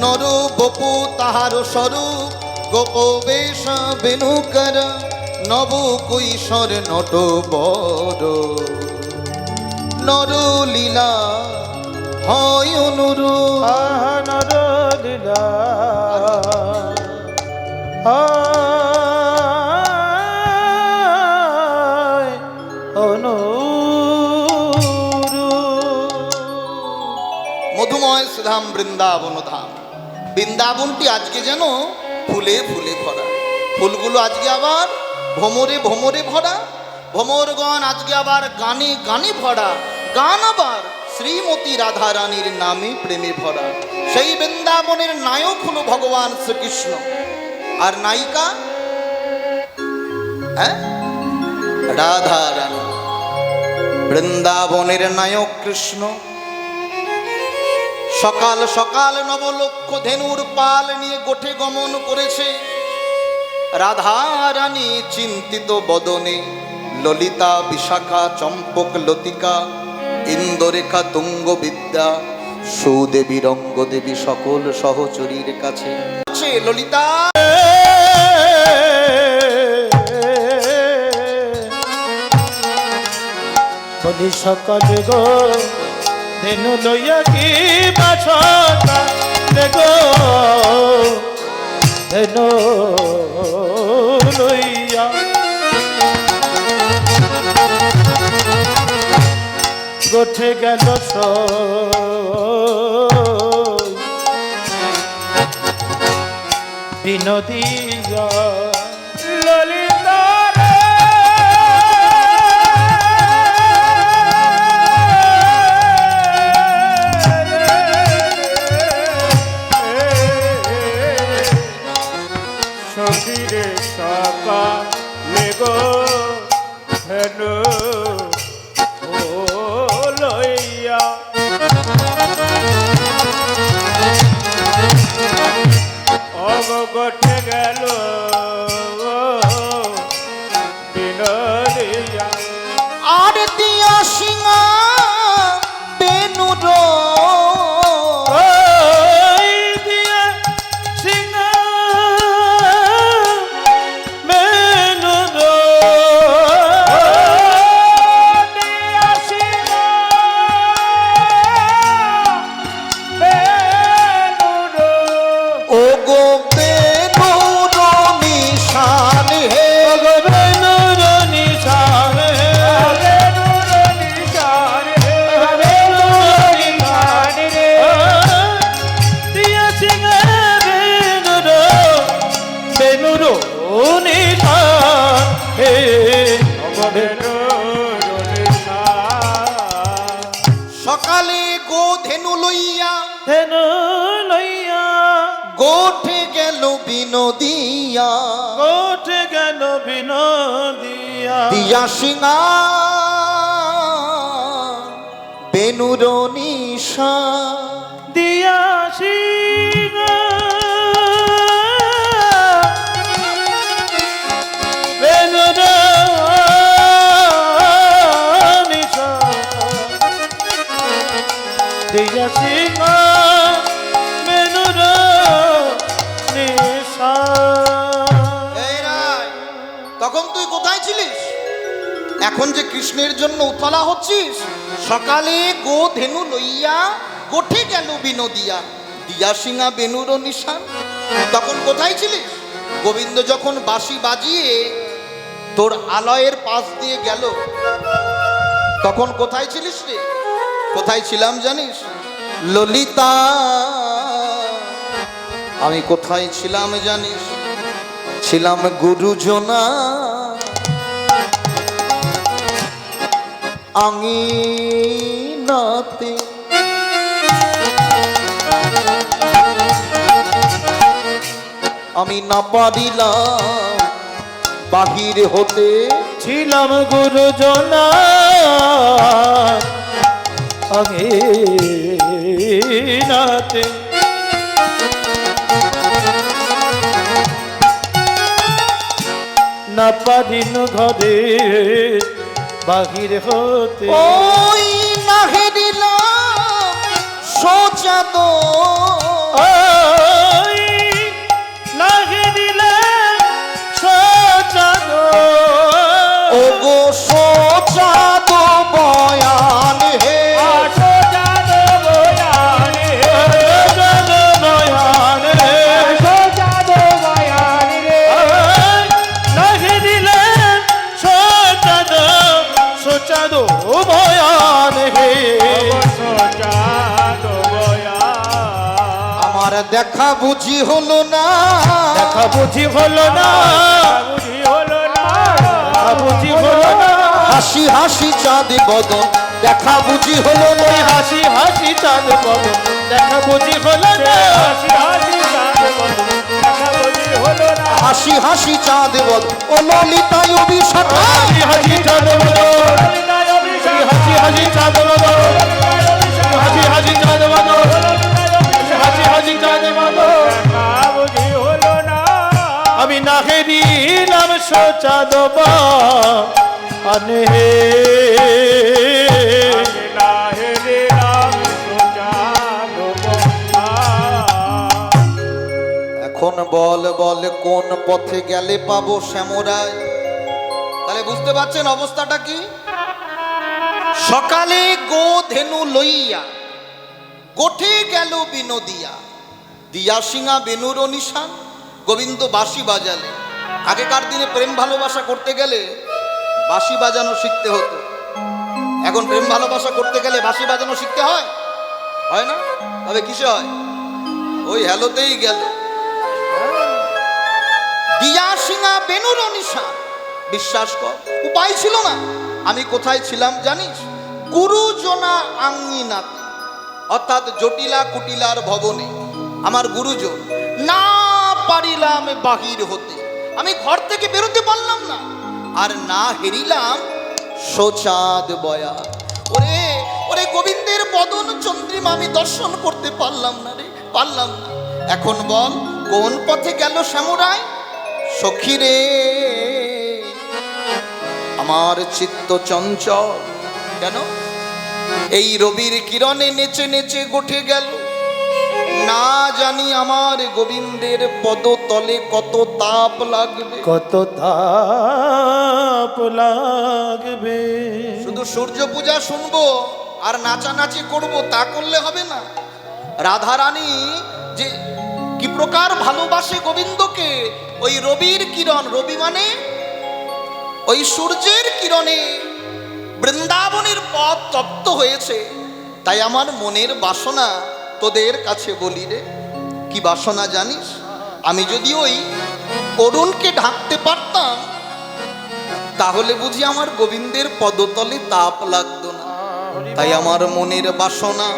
নর বপু তাহার স্বরূপ, গোপ বেশ বেণুকর, নব কৈশোর নট বড়, নরলীলা হয় অনুরূপ। আহা নরলীলা হায় অনুরূপ। মধুময় সুধাম বৃন্দাবন ধাম। বৃন্দাবনটি আজকে যেন ফুলে ফুলে ভরা, ফুলগুলো আজকে আবার ভ্রমরে ভ্রমরে ভরা, ভ্রমরগণ আজকে আবার গানে গানে ভরা, গান আবার শ্রীমতী রাধা রানীর নামে প্রেমে ভরা। সেই বৃন্দাবনের নায়ক হলো ভগবান শ্রীকৃষ্ণ, আর নায়িকা হ্যাঁ রাধা রানী। বৃন্দাবনের নায়ক কৃষ্ণ সকাল সকাল নবলক্ষ ধেনুর পাল নিয়ে গোঠে গমন করেছে। রাধা রানী চিন্তিত বদনে, ললিতা বিশাখা চম্পক লতিকা ইন্দোরেখা তুঙ্গ বিদ্যা সুদেবী রঙ্গদেবী সকল সহচরীর কাছে আছে ললিতা। বলি সকল গো ধেনু লইয়া কি বাছতা গো, ধেনু লইয়া গোঠে গেল বিনোদিয়া ললিতা রে সখীরে সকা লেগো হেনু ও লইয়া অবগঠে গেল বিনোদিয়া আর দিয়া সিংহা বেনুর ওই দিয়া সিংহা মেনুর দিয়া সিংহা মেনুর ও গো বেনুর নিশান হে বেনুর নিশান বেনুর নিশান বেনুর নিশান রে দিয়া সিংহা বেনুর বেনুর নিশান হে বেনুর নিশান সকালে গো ধেনু লইয়া ধেনু লইয়া গোঠে গেল বিনোদিয়া কোটে গেল বিনোদিয়া দিয়া সিংহা বেনুর নিশা দিয়া সিংহা বেনুর নিশান দিয়া সিংহা বেনুর নিশান এই রায়, তখন তুই কোথায় ছিলিস? এখন যে কৃষ্ণের জন্য উতলা হচ্ছিস। সকালে গো ধেনু লইয়া গোঠে গেল বিনোদিয়া দিয়া সিংহা বেনুর নিশান। তখন কোথায় ছিলিস? গোবিন্দ যখন বাঁশি বাজিয়ে তোর আলয়ের পাশ দিয়ে গেল, তখন কোথায় ছিলিস রে? কোথায় ছিলাম জানিস? ললিতা, আমি কোথায় ছিলাম জানিস? ছিলাম গুরুজনা আঙিনাতে। আমি না পারিলাম বাহির হতে, ছিলাম গুরুজনা আগে নাতে না পারিন ঘরে বাহির হতে ওই না হেরিলাম সোজা তো ওই লাগে দিলে সজাগ ও গো সোজা তো বয়ান হে সজাগ বয়ানে সজাগ বয়ানে সজাগ বয়ানে লাগে দিলে সজাগ সজাগ বয়ানে সজাগ বয়ান আমার দেখা বুঝি হলো না, দেখা বুঝি হলো না বুঝি হলো না বুঝি হলো না হাসি হাসি চাঁদ বদন দেখা বুঝি হলো না, ওই হাসি হাসি চাঁদ বদন দেখা বুঝি হলো না হাসি হাসি চাঁদ বদন দেখা বুঝি হলো না হাসি হাসি চাঁদ বদন ও ললিতা অভিশাখা হাসি হাসি চাঁদ বদন হাসি হাসি চাঁদ বদন হাসি হাসি চাঁদ বদন হাসি হাসি চাঁদ বদন বুঝি হলো না আমি না হেরি নাম সোচাদ বা আনে না হেরি নাম সোচাদ এখন বল বল কোন পথে গেলে পাবো শ্যামরায়? তাহলে বুঝতে পারছেন অবস্থাটা কি? সকালে গো ধেনু লইয়া গোঠে গেল বিনোদিয়া দিয়া সিংহা বেনুর নিশান। গোবিন্দ বাঁশি বাজালে। আগেকার দিনে প্রেম ভালোবাসা করতে গেলে বাঁশি বাজানো শিখতে হতো। এখন প্রেম ভালোবাসা করতে গেলে বাঁশি বাজানো শিখতে হয়? হয় না? তবে কিসে হয়? ওই হ্যালোতেই গেল। সিঙা বেনুর নিশান। বিশ্বাস কর, উপায় ছিল না। আমি কোথায় ছিলাম জানিস? গুরুজনা আঙ্গিনাতে, অর্থাৎ জটিলা কুটিলার ভবনে। আমার গুরুজন, না পারিলাম বাহির হতে, আমি ঘর থেকে বেরোতে পারলাম না। আর না হেরিলাম সোচাঁদ বয়া। ওরে ওরে গোবিন্দের বদন চন্দ্রিমা আমি দর্শন করতে পারলাম না রে, পারলাম না। এখন বল, কোন পথে গেল শ্যামরায়? সখী রে, আমার চিত্ত চঞ্চল কেন? এই রবির কিরণে নেচে নেচে গঠে গেল। না জানি আমার গোবিন্দের পদতলে কত তাপ লাগবে। কত তাপ লাগবে। শুধু সূর্য পূজা শুনবো আর নাচানাচি করব, তা করলে হবে না। রাধারানী যে কি প্রকার ভালোবাসে গোবিন্দকে, ওই রবির কিরণ, রবি মানে ওই সূর্যের কিরণে বৃন্দাবনের পথ তপ্ত হয়েছে। তাই আমার মনের বাসনা তোদের কাছে বলি রে। কি বাসনা জানিস? আমি যদি ওই অরুণকে ঢাকতে পারতাম, তাহলে বুঝি আমার গোবিন্দের পদতলে তাপ লাগতো না। তাই আমার মনের বাসনা,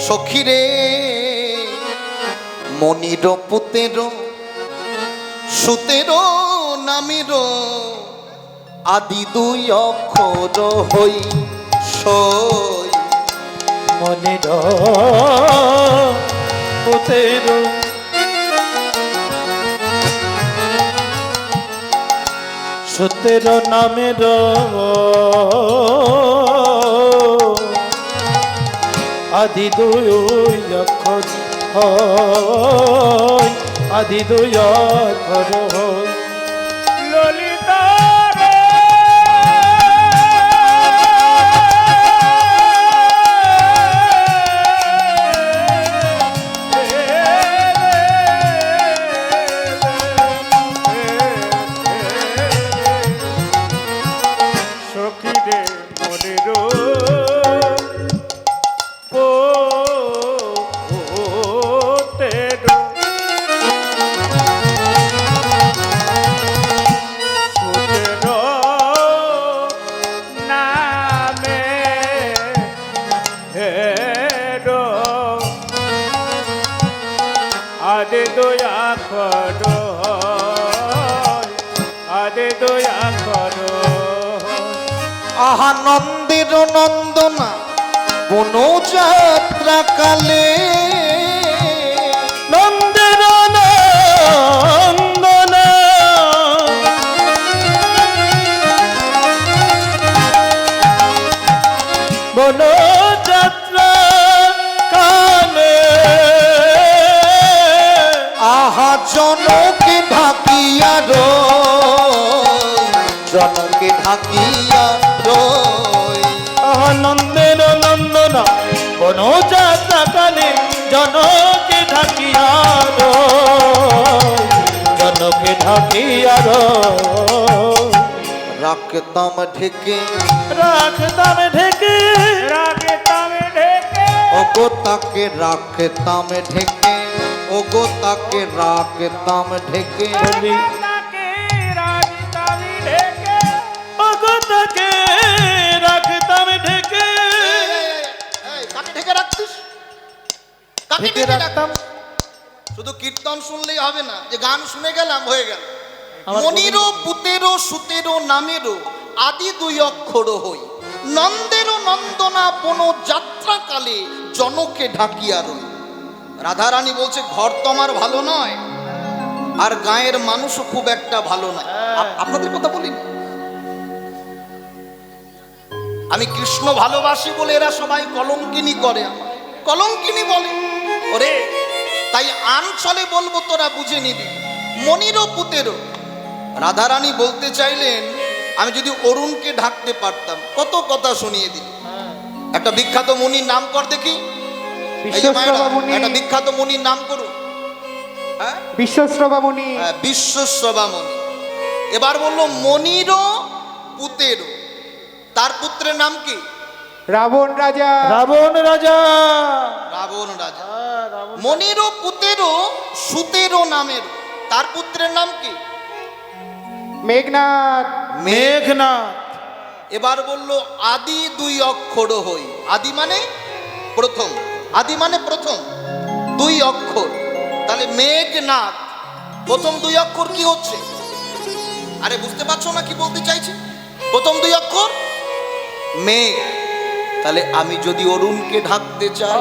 সখী রে, মনির পুতের সুতের নামের আদি দুই অক্ষর হই সই। মনির পুতের সুতের নামের আদি দুই অক্ষর হয়, আদি দুই অক্ষর হয়। ললিতা রে, সখী রে মনের পোতের সুতের নামে হেরো আদে দয়া করো, আদে দয়া করো। আহানন্দের নন্দনা বনযাত্রা কালে, নন্দের নন্দনা বনযাত্রা কালে, আহা জনকে ঢাকিয়া রই, জনকে ঢাকিয়া রই। আনন্দের নন্দনা বনযাত্রা কালে, জনকে ঢাকিয়া জনকে ঢাকিয়া রাখতাম ঢেকে, রাখতাম ঢেকে, রাখতাম ঢেকে, ওগো তাকে রাখতাম ঢেকে, ওগো তাকে রাখতাম ঢেকে। বলি তাকে রাখতাম ঢেকে, ওগো তাকে রাখতাম ঢেকে। কাকে ঢেকে রাখতিস? কাকে ঢেকে ঢেকে রাখতাম। শুধু কীর্তন শুনলেই হবে না, যে গান শুনে গেলাম হয়ে গেল। আমার মনিরও পুতেরও সুতেরও নামেরও আদি দুই অক্ষর হই, নন্দেরও নন্দনা বন যাত্রা কালে জনকে ঢাকিয়া রই। রাধারানী বলছে, ঘর তো আমার ভালো নয়, আর গায়ের মানুষও খুব একটা ভালো নয়। আপনাদের কথা বলিনি? আমি কৃষ্ণ ভালোবাসি বলে এরা সবাই কলঙ্কিনী করে, আমায় কলঙ্কিনী বলে। ওরে, তাই আনচলে বলবো, তোরা বুঝে নিবি। মনিরও পুতেরও, রাধারানী বলতে চাইলেন, আমি যদি অরুণকে ঢাকতে পারতাম। কত কথা শুনিয়ে দিল। একটা বিখ্যাত মুনির নাম কর দেখি। এই যে মায়েরা, একটা বিখ্যাত মুনির নাম করুন। হ্যাঁ, বিশ্বশ্রবামণি। বিশ্বশ্রবামণি। এবার বললো মনিরও পুতেরও, তার পুত্রের নাম কি? রাবণ রাজা। রাবণ রাজা। রাবণ রাজা। মনিরও পুতেরও সুতেরও নামের, তার পুত্রের নাম কি? মেঘনাথ মেঘনাথ। এবার বলল আদি দুই অক্ষর হই। আদি মানে প্রথম, আদি মানে প্রথম, দুই অক্ষর। তাহলে মেঘনাথ, প্রথম দুই অক্ষর কি হচ্ছে? আরে বুঝতে পারছো না কি বলতে চাইছে? প্রথম দুই অক্ষর মেঘ। তাহলে আমি যদি অরুণকে ঢাকতে চাই,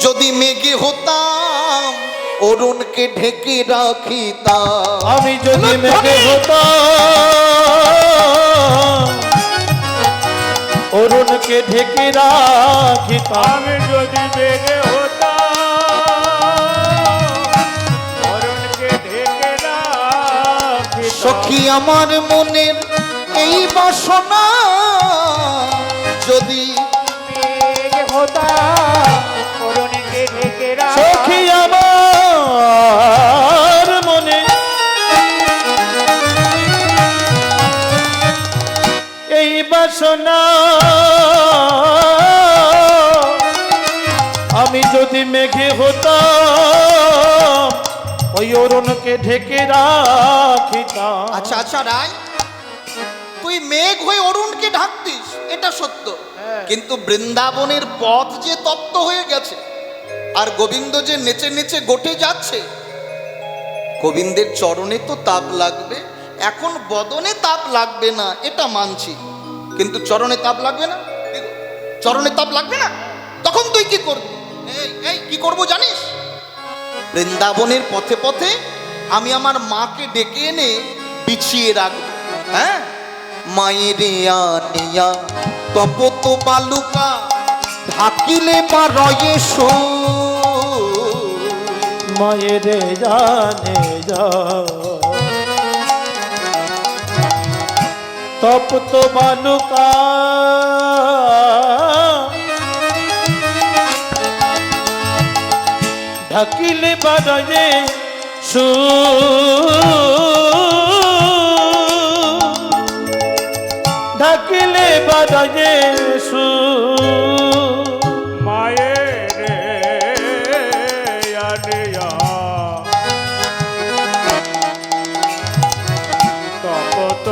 যদি মেঘে হতাম অরুণকে ঢেকে রাখিতাম। আমি যদি মেঘে হতাম অরুণকে ঢেকে রাখিতাম। আমি যদি বেগে হতাম অরুণকে ঢেকে রাখিতাম। সখী আমার মনের এই বাসনা যদি মেঘ হতাম অরুণকে ঢেকে সখী রাখিতাম। আমার মনে এই বাসনা, আমি যদি মেঘে হতাম ওই অরুণকে ঢেকে রাখিতাম। আচ্ছা আচ্ছা রায়, তুই মেঘ হয়ে অরুণকে ঢাকতিস, এটা সত্য। কিন্তু বৃন্দাবনের পথ যে তপ্ত হয়ে গেছে, আর গোবিন্দ যে নেচে নেচে গটে যাচ্ছে, গোবিন্দের চরণে তো তাপ লাগবে। এখন বদনে তাপ লাগবে না, এটা মানছি, কিন্তু চরণে তাপ লাগবে না? কি গো? চরণে তাপ লাগবে না? তখন তুই কি করবি? এই এই কি করবো জানিস? বৃন্দাবনের পথে পথে আমি আমার মাকে ডেকে এনে বিছিয়ে রাখবো। হ্যাঁ, মায়েরে আনিয়া তপত বালুকা ঢাকিলে বা রয়ে সো। মায়েরে জানে যা তপ্ত বালুকা ঢাকিলে বারয়ে সু। ঢাকিলে বারয়ে সু। মায়ের আনিয়া তপত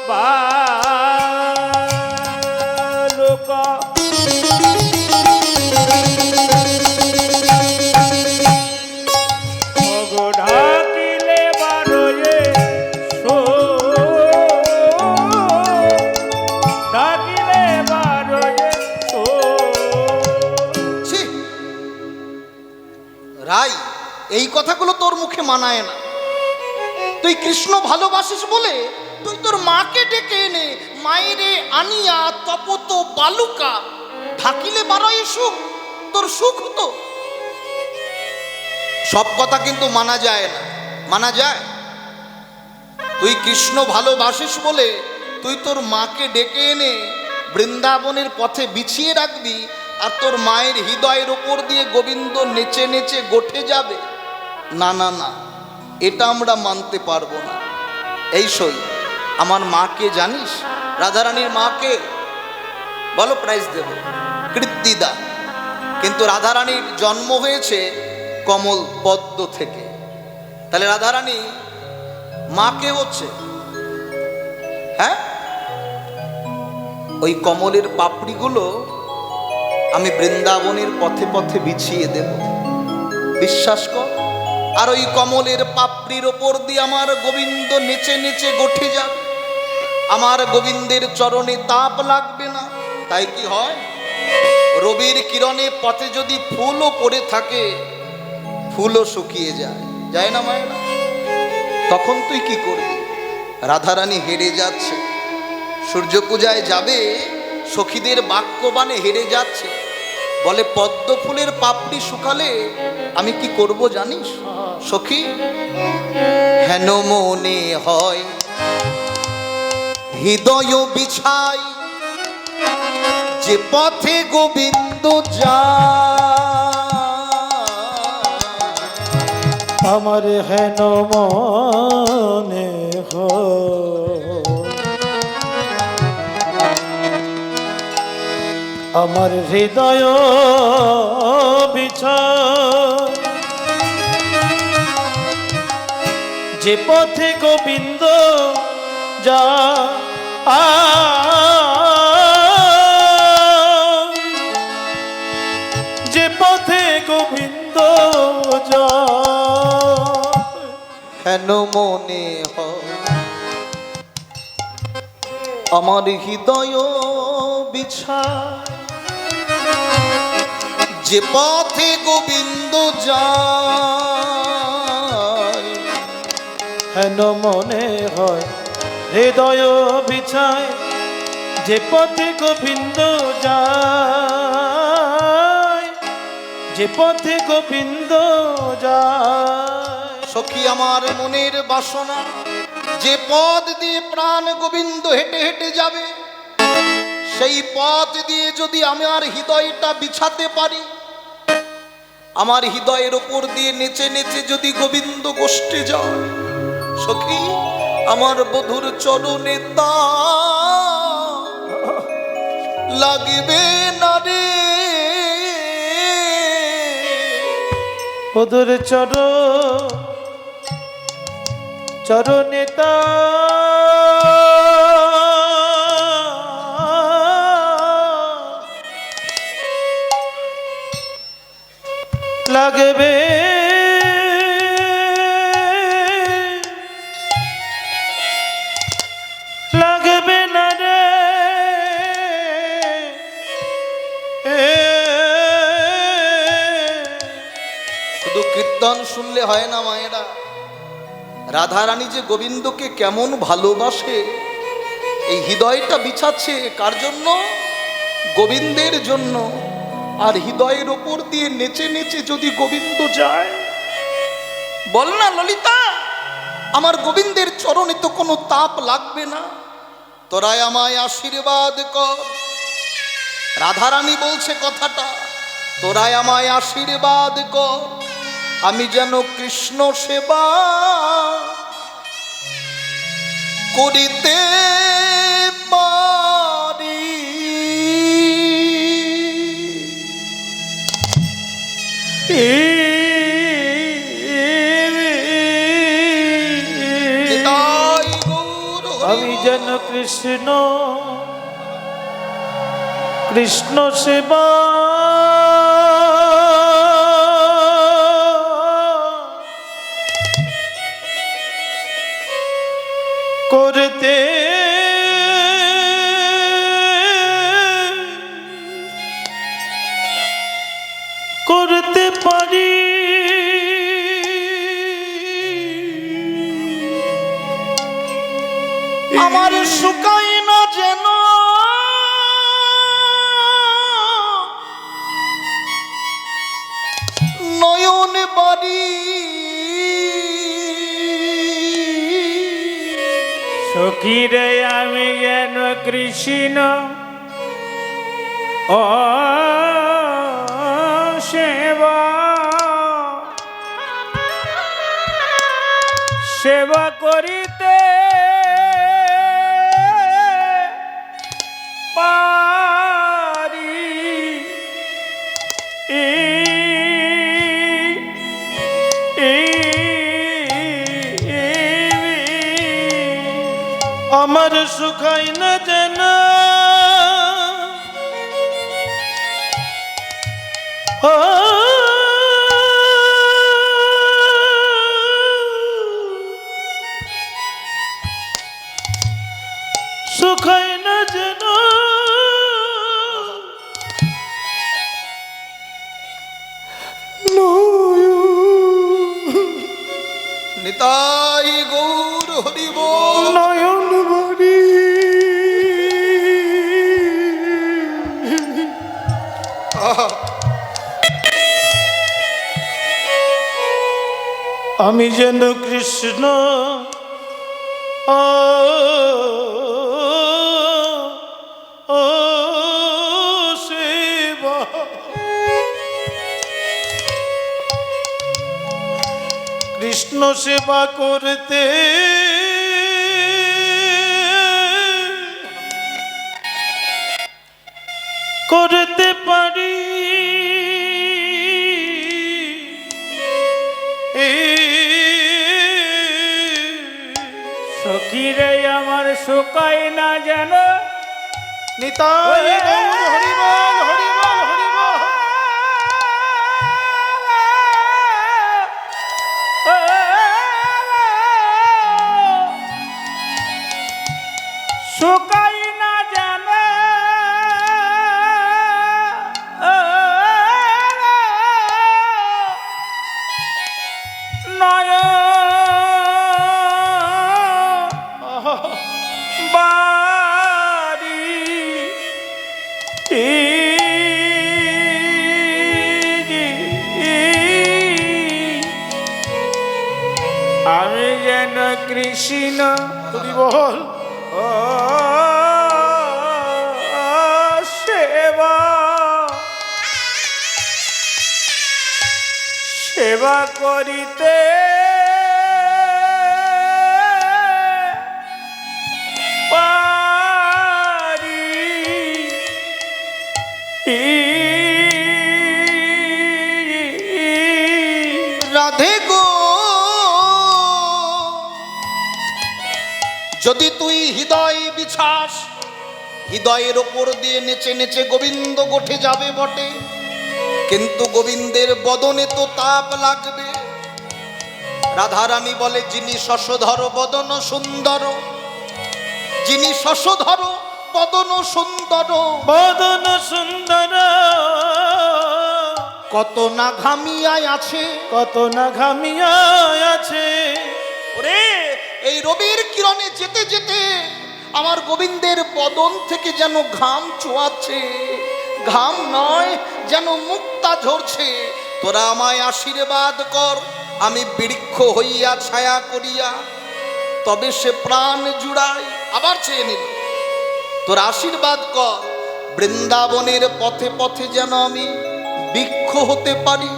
বালুকা ওগো ঢাকিলে বারয়ে সো। ঢাকিলে বারয়ে সো। ছি! রাই, এই কথাগুলো তোর মুখে মানায় না। তুই কৃষ্ণ ভালোবাসিস বলে তুই তোর মাকে ডেকে এনে মায়েরে আনিয়া তপত বালুকা ঢাকিলে বারয়ে সুখ, তোর সুখ হতো। সব কথা কিন্তু মানা যায় না। মানা যায়? তুই কৃষ্ণ ভালোবাসিস বলে তুই তোর মাকে ডেকে এনে বৃন্দাবনের পথে বিছিয়ে রাখবি, আর তোর মায়ের হৃদয়ের ওপর দিয়ে গোবিন্দ নেচে নেচে গঠে যাবে? না না না, এটা আমরা মানতে পারবো না। এই সই, আমার মাকে জানিস? রাধারানীর মাকে বলো, প্রাইজ দেব, কৃত্তিদা। কিন্তু রাধারানীর জন্ম হয়েছে কমল পদ্ম থেকে। তাহলে রাধারানী মাকে হচ্ছে, হ্যাঁ, ওই কমলের পাপড়িগুলো আমি বৃন্দাবনের পথে পথে বিছিয়ে দেব, বিশ্বাস কর। আর ওই কমলের পাপড়ির ওপর দিয়ে আমার গোবিন্দ নেচে নেচে গঠে যাবে। আমার গোবিন্দের চরণে তাপ লাগবে না। তাই কি হয়, রবির কিরণে পথে যদি ফুলও পড়ে থাকে, ফুলও শুকিয়ে যায়, যায় না মায়ের? তখন তুই কি করবি? রাধারানী হেরে যাচ্ছে, সূর্য পূজায় যাবে, সখীদের বাক্যবাণে হেরে যাচ্ছে, বলে পদ্ম ফুলের পাপড়ি শুকালে আমি কি করব জানিস সখী? হেন মনে হয় হৃদয় বিছাই, যে পথে গোবিন্দ যায়। আমার হেন মনে হয়, আমার হৃদয় বিছায়, যে পথে গোবিন্দ যা যে পথে গোবিন্দ যা হেন মনে হয় আমার হৃদয় বিছায়, যে পথে গোবিন্দ যায়। হেন মনে হয় হৃদয় বিছায়, যে পথে গোবিন্দ যায়, যে পথে গোবিন্দ যায়। সখী আমার মনের বাসনা, যে পথ দিয়ে প্রাণ গোবিন্দ হেঁটে হেঁটে যাবে, সেই পথ দিয়ে যদি আমার হৃদয়টা বিছাতে পারি, আমার হৃদয়ের ওপর দিয়ে নেচে নেচে যদি গোবিন্দ গোষ্ঠে যায়, সখী আমার বধুর চরণে তা লাগবে না রে। ওদের চরণে তা লাগবে, লাগবে না রে। শুধু কীর্তন শুনলে হয় না মায়েরা, রাধারানী যে গোবিন্দকে কেমন ভালোবাসে, এই হৃদয়টা বিছাচ্ছে কার জন্য? গোবিন্দের জন্য। আর হৃদয়ের ওপর দিয়ে নেচে নেচে যদি গোবিন্দ যায়, বল না ললিতা, আমার গোবিন্দের চরণে তো কোনো তাপ লাগবে না, তোরাই আমায় আশীর্বাদ কর। রাধারানী বলছে কথাটা, তোরাই আমায় আশীর্বাদ কর, আমি যেন কৃষ্ণ সেবা করিতে পারি। নিতাই গৌর হরি আমি যেন কৃষ্ণ কৃষ্ণ সেবা করতে করতে পারি। আমার শুকাই না যেন নয়ন বাড়ি। সখীরে আমি যেন কৃষ্ণ ও সেবা সেবা করিতে পারি। আমার সুখাই না যেন সুখাই না যেন নিতাই গৌর হরি বল। নয়ন বাড়ি। আমি যেন কৃষ্ণ সেবা কৃষ্ণ সেবা করতে করতে পারি। জিরে আমার শুকাই না যেন নিতাই গৌর হরি বল হরি বল হরি বল। শুকাই না যেন বাড়ি আমি যেন কৃষ্ণ হরি বল। ও সেবা সেবা করিতে পারি রাধে গো, যদি তুই হৃদয় বিছাস, হৃদয়ের ওপর দিয়ে নেচে নেচে গোবিন্দ গোঠে যাবে বটে, কিন্তু গোবিন্দের বদনে তো তাপ লাগবে। রাধারানী বলে, যিনি শশধর বদন সুন্দর, যিনি শশধর বদন সুন্দর, বদন সুন্দর কত না ঘামিয়ায় আছে। কত না ঘামিয়া আছে। ওরে, এই রবির কিরণে যেতে যেতে আমার গোবিন্দের বদন থেকে যেন ঘাম চোয়াচ্ছে, ঘাম নয় যেন মুক্তা ঝরছে। তোরা আমায় আশীর্বাদ কর, আমি বৃক্ষ হইয়া ছায়া করিয়া, তবে সে প্রাণ জুড়াই। আবার চেয়ে নিল, তোরা আশীর্বাদ কর, বৃন্দাবনের পথে পথে যেন আমি বৃক্ষ হতে পারি।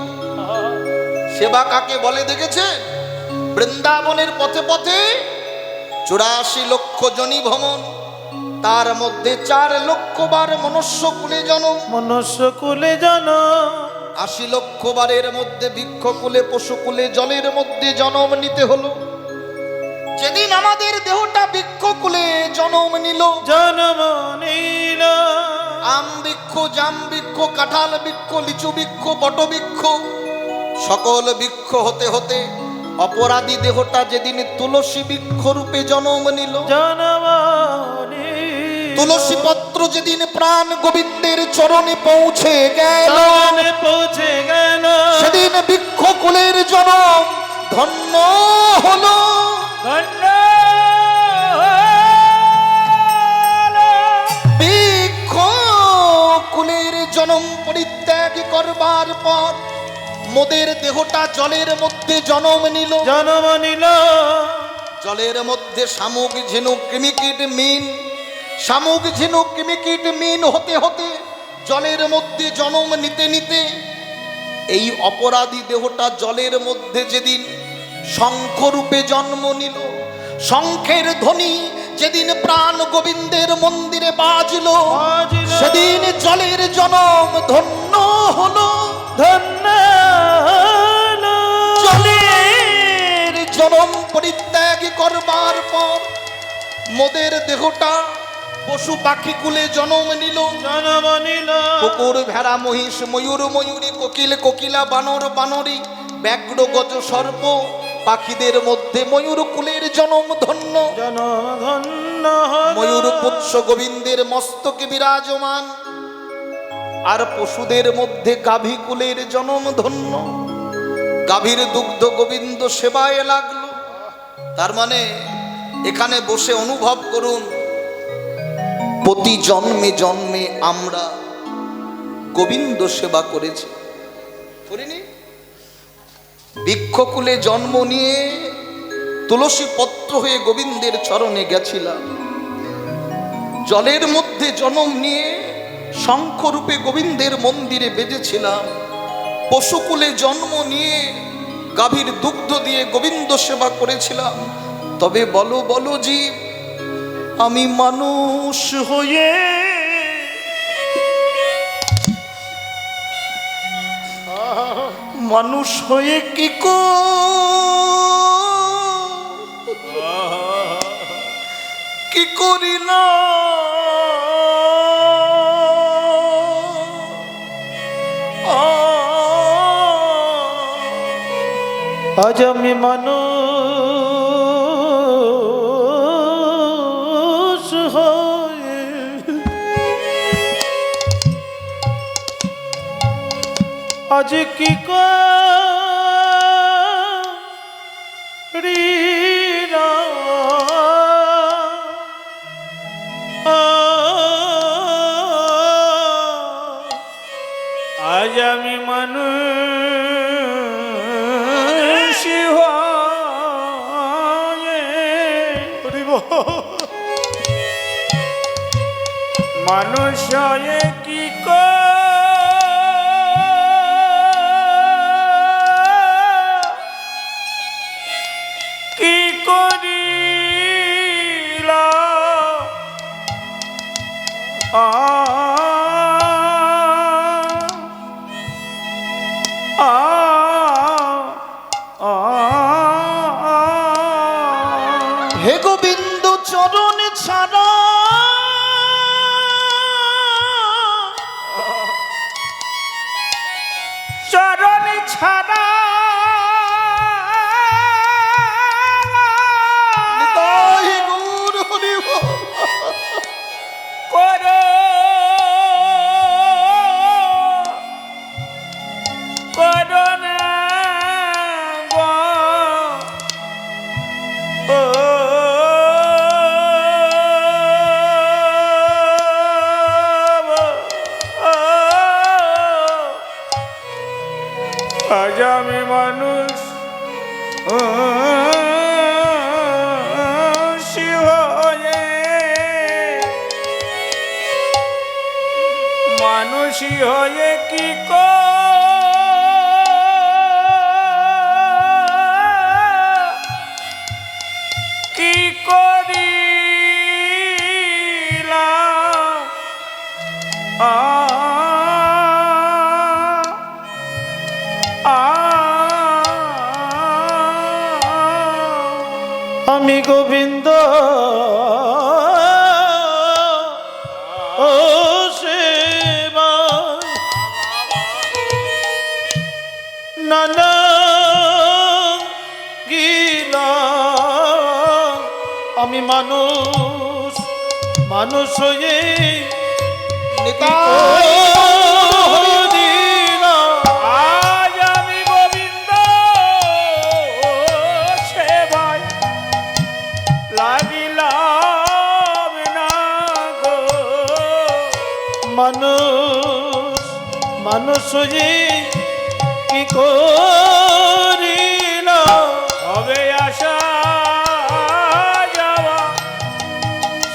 সেবা কাকে বলে দেখেছে? বৃন্দাবনের পথে পথে 84 লক্ষ জনি ভ্রমণ, তার মধ্যে 4 লক্ষ বার মনুষ্য কুলে জনম, মনুষ্য কুলে জন 80 লক্ষ বারের মধ্যে বৃক্ষ কুলে পশু কুলে জলের মধ্যে জন্ম নিতে হলো। যেদিন আমাদের দেহটা বৃক্ষ কুলে জন্ম নিল, জন্ম নীল আম বৃক্ষ, জাম বৃক্ষ, কাঁঠাল বৃক্ষ, লিচু বৃক্ষ, বট বৃক্ষ, সকল বৃক্ষ হতে হতে অপরাধী দেহটা যেদিন তুলসী বৃক্ষ রূপে জন্ম নিল, জন্ম তুলসী পত্র যেদিন প্রাণ গোবিন্দের চরণে পৌঁছে গেল, পৌঁছে গেল, সেদিন বৃক্ষ কুলের জন্ম ধন্য হলো। ধন্য বৃক্ষ কুলের জন্ম পরিত্যাগ করবার পর মোদের দেহটা জলের মধ্যে জন্ম নিল। জন্ম নিল, জলের মধ্যে শামুক ঝিনুক কৃমিকীট মিন, শামুক ঝিনুক কৃমিকীট মিন হতে হতে জলের মধ্যে জন্ম নিতে নিতে এই অপরাধী দেহটা জলের মধ্যে যেদিন শঙ্খরূপে জন্ম নিল, শঙ্খের ধ্বনি যেদিন প্রাণ গোবিন্দের মন্দিরে বাজল, বাজল, সেদিন জলের জনম ধন্য হলো। ধন্য জলের জনম পরিত্যাগ করবার পর মোদের দেহটা পশু পাখি কুলে জন্ম নিল। জন্ম নিল, কুকুর, ভেড়া, মহিষ, ময়ূর, ময়ূরী, কোকিল, কোকিলা, বানর, বানরী, ব্যাঘ্র, গজ, সর্প, পাখিদের মধ্যে ময়ূর কুলের জনম ধন্য। জন্ম ধন্য হলো। ময়ূর পুচ্ছ গোবিন্দের মস্তকে বিরাজমান, আর পশুদের মধ্যে গাভী কুলের জনম ধন্য। গাভীর দুগ্ধ গোবিন্দ সেবায় লাগলো। তার মানে এখানে বসে অনুভব করুন, প্রতি জন্মে জন্মে আমরা গোবিন্দ সেবা করেছি, করিনি? বৃক্ষকুলে জন্ম নিয়ে তুলসী পত্র হয়ে গোবিন্দের চরণে গেছিলাম, জলের মধ্যে জন্ম নিয়ে শঙ্খরূপে গোবিন্দের মন্দিরে বেজেছিলাম, পশুকুলে জন্ম নিয়ে গাভীর দুগ্ধ দিয়ে গোবিন্দ সেবা করেছিলাম। তবে বলো বলো জীব, আমি মানুষ হয়ে মানুষ হয়ে কি করিল আজ আমি মানুষ হয়ে আজ কি করিলা আজ আমি মানুষ হয়ে মানুষ হয়ে কি কি করিলা হে গোবিন্দ চরণ ছাড়া চরণ ছাড়া নিতাই গৌর হরি বল। করো করোনা গো ও আজ আমি মানুষ হয়ে মানুষই হয়ে কি কি করিলাম আমি গোবিন্দ ও সেবা নানা গিলা আমি মানুষ মানুষ হয়ে নিতাই আজ আমি গোবিন্দ সেবায় লাগিলাম না গো মানুষ মানুষ হয়ে কি করিল হবে আশা যাওয়া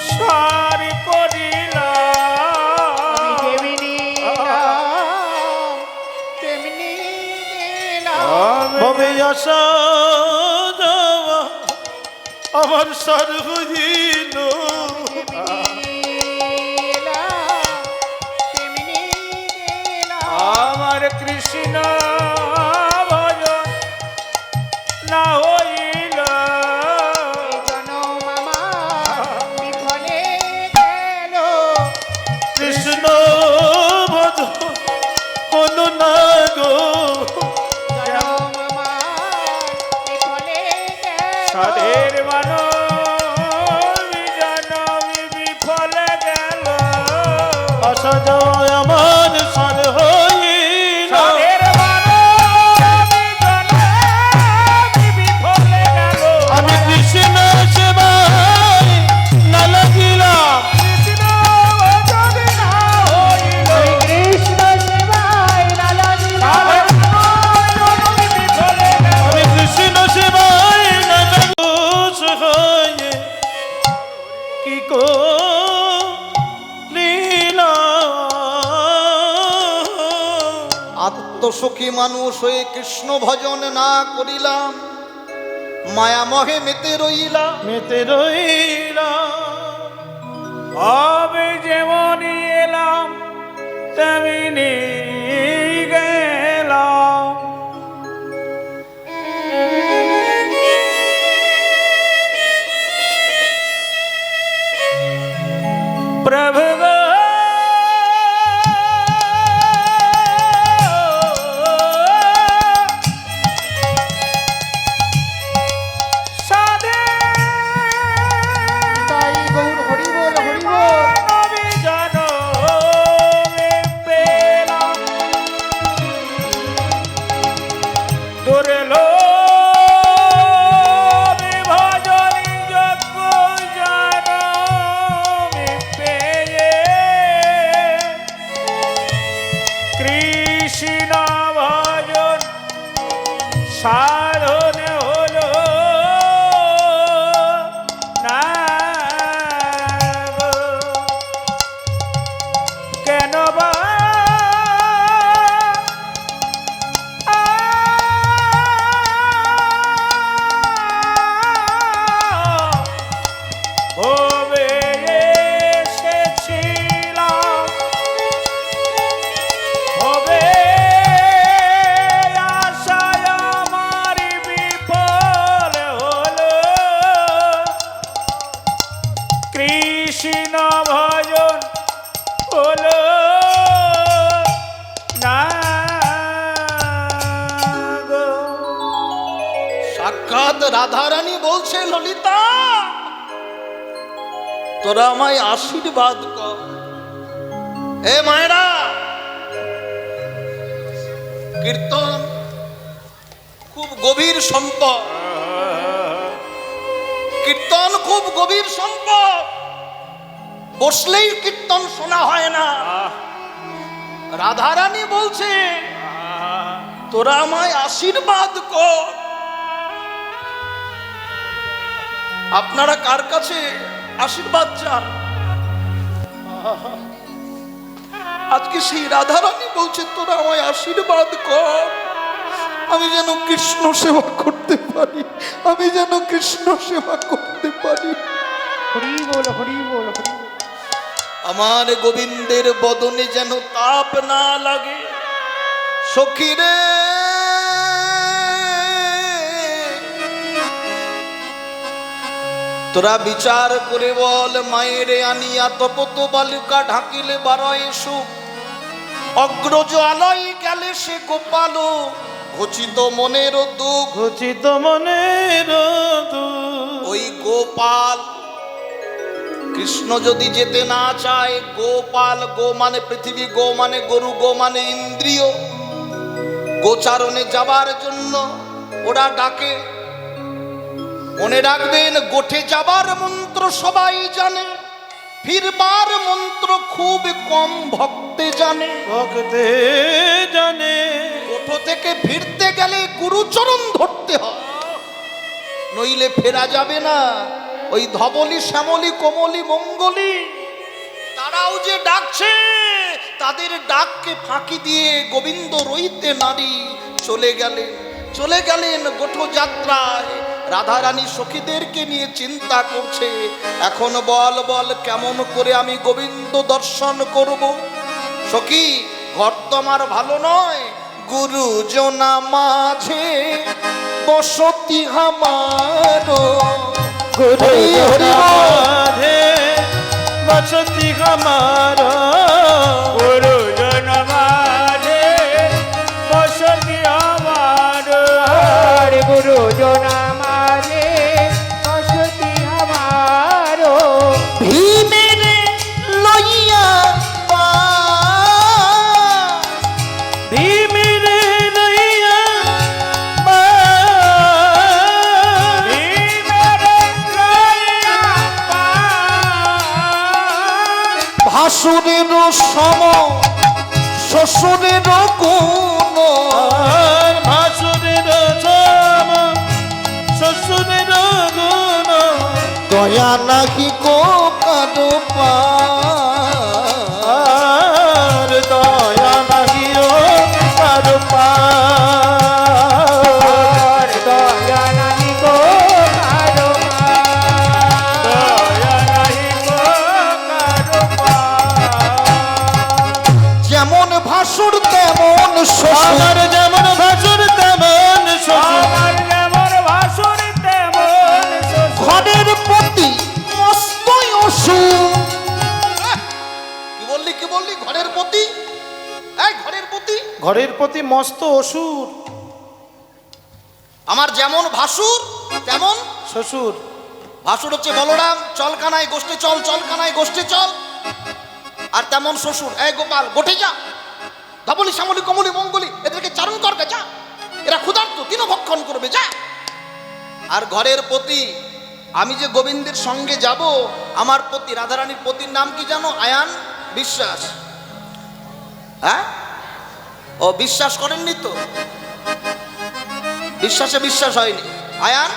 সারি করিলাম যেমনি নাম তেমনি দিলাম হবে আশা যাওয়া আমার সার হইল তেমনি দিলাম আমার কৃষ্ণ ভজন না হইল জনম আমার বিফলে গেল কৃষ্ণ ভজন হলো না গো জনম আমার বিফলে গেল সাধের মানব জনম বিফলে গেল আশা যাওয়া আমার সার হইল সাধের মানব জনম বিফলে গেল আমি কৃষ্ণ সেবায় না লাগিলাম কৃষ্ণ ভজন না হইল কৃষ্ণ সেবায় লালা সাধের মানব বিফলে গেল আমি কৃষ্ণ সেবায় না মানুষ হয়ে কি করিলা আত্মসখী মানুষ হয়ে কৃষ্ণ ভজন না করিলাম মায়ামহে মেতে রইলাম মেতে রইলা হবে যেমনই এলাম তেমনি গেলাম সাক্ষাৎ রাধারানী বলছে, ললিতা তোরা আমায় আশীর্বাদ কর। এ মায়েরা, কীর্তন খুব গভীর সম্পদ, কীর্তন খুব গভীর সম্পদ। বসলেই কীর্তন শোনা হয় না। রাধারানী বলছে তোরা আমায় আশীর্বাদ কর। আপনারা কার কাছে আশীর্বাদ চান? আজকে সেই রাধারানী বলছে তোরা আমায় আশীর্বাদ কর, আমি যেন কৃষ্ণ সেবা করতে পারি, আমি যেন কৃষ্ণ সেবা করতে পারি। হরি বল, হরি বল, হরি বল। আমার গোবিন্দের বদনে যেন তাপ না লাগে। সখীরে তোরা বিচার করে বল, মায়েরে আনিয়া তপত বালুকা ঢাকিলে বারয় সুখ, অগ্রজ আলয় গেলে সে গোপাল, ঘোচিত মনের দুঃখ। ঘোচিত মনের দুঃখ। ওই গোপাল কৃষ্ণ যদি যেতে না চায়, গোপাল, গো মানে পৃথিবী, গো মানে গরু, গো মানে ইন্দ্রিয়, গোচারণে যাবার জন্য ওরা ডাকে। মনে রাখবেন, গোঠে যাবার মন্ত্র সবাই জানে, ফিরবার মন্ত্র খুব কম ভক্তে জানে। ভক্তে জানে। গোঠো থেকে ফিরতে গেলে গুরুচরণ ধরতে হয়, নইলে ফেরা যাবে না। ওই ধবলি, শ্যামলি, কমলি, মঙ্গলি তারাও যে ডাকছে, তাদের ডাককে ফাঁকি দিয়ে গোবিন্দ রইতে নারী চলে গেলেন গোঠো যাত্রায়। রাধারানী সখীদেরকে নিয়ে চিন্তা করছে, এখন বল বল কেমন করে আমি গোবিন্দ দর্শন করব। সখী, ঘর তো আমার ভালো নয়, গুরুজনা মাঝে বসতি আমার। গুরুজনা মাঝে বসতি আমার। গুরুজনা মাঝে বসতি আমার। গুরুজন আমারে বসতি আমার। ভীমের লইয়া ভীমের লইয়া ভীমের লইয়া ভাসুরের সম শ্বশুরের গুণ। ভাসুরের সম শ্বশুরের গুণ। দয়া নাকি কো কারো পার, দয়া নাহিও কারো পার। দয়া নাহি গো কারো দয়া নাহিও কারো পার। যেমন ভাসুর তেমন শ্বশুর, আমার যেমন ভাসুর তেমন শ্বশুর। আমার যেমন ভাসুর তেমন শ্বশুর। ঘরের প্রতি মস্ত অসুর। কি বললি ঘরের প্রতি? এই ঘরের প্রতি, ঘরের প্রতি মস্ত অসুর। আমার যেমন ভাসুর তেমন শ্বশুর। ভাসুর হচ্ছে বলরাম, চল কানাই গোষ্ঠী চল, চল কানাই গোষ্ঠী চল। আর তেমন শ্বশুর, এই গোপাল গোটে যা, ধবলি, শ্যামলি, কমলি, মঙ্গলি এদেরকে চারণ করবে যা, এরা ক্ষুধার্ত, তিনও ভক্ষণ করবে যা। আর ঘরের প্রতি, আমি যে গোবিন্দের সঙ্গে যাব, আমার প্রতি, রাধারানীর পতির নাম কি জানো? আয়ান বিশ্বাস। হ্যাঁ, ও বিশ্বাস করেননি তো, বিশ্বাসে বিশ্বাস হয়নি। আয়ান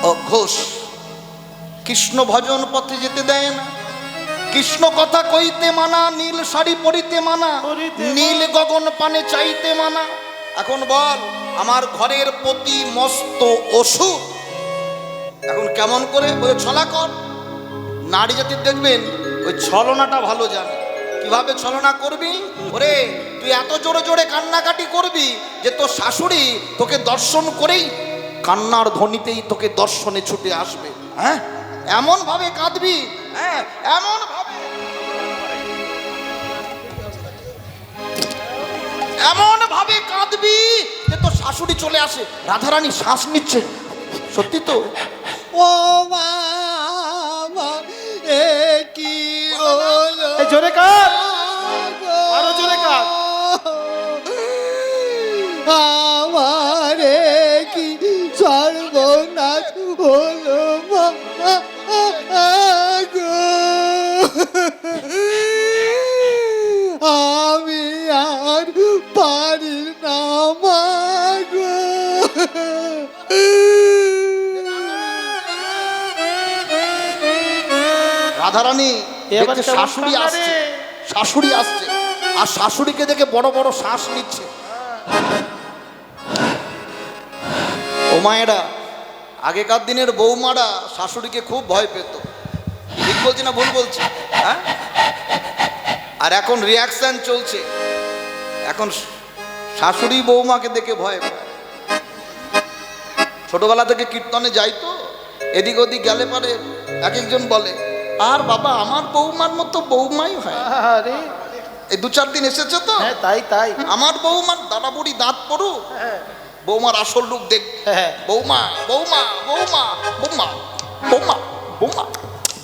ও ঘোষ, কৃষ্ণ ভজন পথে যেতে দেয় না, কৃষ্ণ কথা কইতে মানা, নীল শাড়ি পরিতে মানা, নীল গগন পানে চাইতে মানা। এখন বল, আমার ঘরের প্রতি মস্ত অসুর, এখন কেমন করে ওই ছলা কর। নারী জাতির দেখবেন ওই ছলনাটা ভালো জানে, কিভাবে ছলনা করবি। ওরে, তুই এত জোরে জোরে কান্নাকাটি করবি যে তোর শাশুড়ি তোকে দর্শন করেই, কান্নার ধ্বনিতেই তোকে দর্শনে ছুটে আসবে। হ্যাঁ, এমন ভাবে কাঁদবি, হ্যাঁ এমন ভাবে, এমন ভাবে কাঁদবি যে তোর শাশুড়ি চলে আসে, রাধারানী শ্বাস নিচ্ছে। সত্যি তো? ও মা, এ কি হলো? এই জোরে কাঁদ, আরো জোরে কাঁদ। আমারে কি সর্বনাশ হলো মা গো। আমি আর পারি না মা গো। রাধারানী এবার দেখছে কেমন শাশুড়ি কান্না আসছে, রে? শাশুড়ি আসছে, আর শাশুড়িকে দেখে বড় বড় শ্বাস নিচ্ছে। ও মায়েরা, আগেকার দিনের বৌমারা শাশুড়িকে খুব ভয় পেত। ঠিক বলছি না ভুল বলছি? হ্যাঁ। আর এখন রিয়াকশন চলছে, এখন শাশুড়ি বৌমাকে দেখে ভয় পায়। ছোটবেলা থেকে কীর্তনে যাই তো, এদিক ওদিক গেলে পারে এক একজন বলে, আর বাবা আমার বৌমার মতো বৌমাই হয়। আরে এই 2-4 দিন এসেছে তো, হ্যাঁ, তাই তাই। আমার বৌমার দাদা বুড়ি দাঁত পড়ু, হ্যাঁ, বৌমার আসল রূপ দেখ। হ্যাঁ। বৌমা বৌমা বৌমা বৌমা বৌমা বৌমা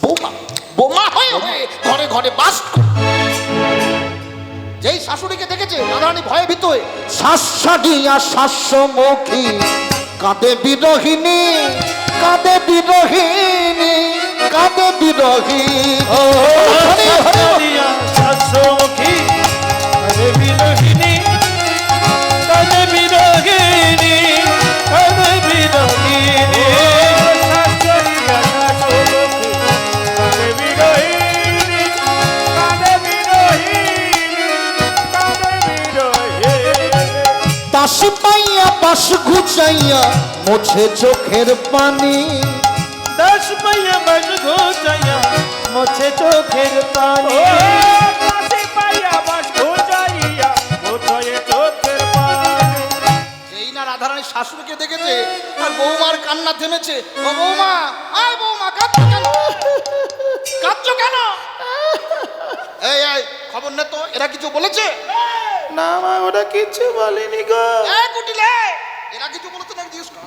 বৌমা বৌমা হয়ে হয়ে ঘরে ঘরে বাস করে। যেই শাশুড়িকে দেখেছে রাধারানী ভয়ে ভীত হয়ে শাসাডিয়া শাসমুখী কাঁদে বিরহিনী, কাঁদে বিরহিনী, কাঁদে বিরহিনী। ও শাশুড়িয়া শাশুমুখী, কাঁদে বিরহিনী, কাঁদে বিরহিনী, কাঁদে বিরহিনী। শাশুড়িয়া শাশুমুখী, কাঁদে বিরহিনী, কাঁদে বিরহিনী, কাঁদে বিরহিনী। পাশ পাইয়া পাশ ঘুচাইয়া মোছে চোখের পানি, 10 পাইয়া বাস ঘোচাইয়া মোছে চোখের পানি। পাশে পাইয়া বাস ঘোচাইয়া মোছে চোখের পানি। যেই না রাধারানী শাশুড়িকে দেখেছে আর বৌমার কান্না থেমেছে। ও বৌমা, আয় বৌমা, কাঁদছো কেন? কাঁদছো কেন? এই এই খবর নে তো, এরা কিছু বলেছে? না মা, ওরা কিছু বলেনি গো। এই কুটিলে, এরা কিছু বলেছে নাকি জিজ্ঞেস কর।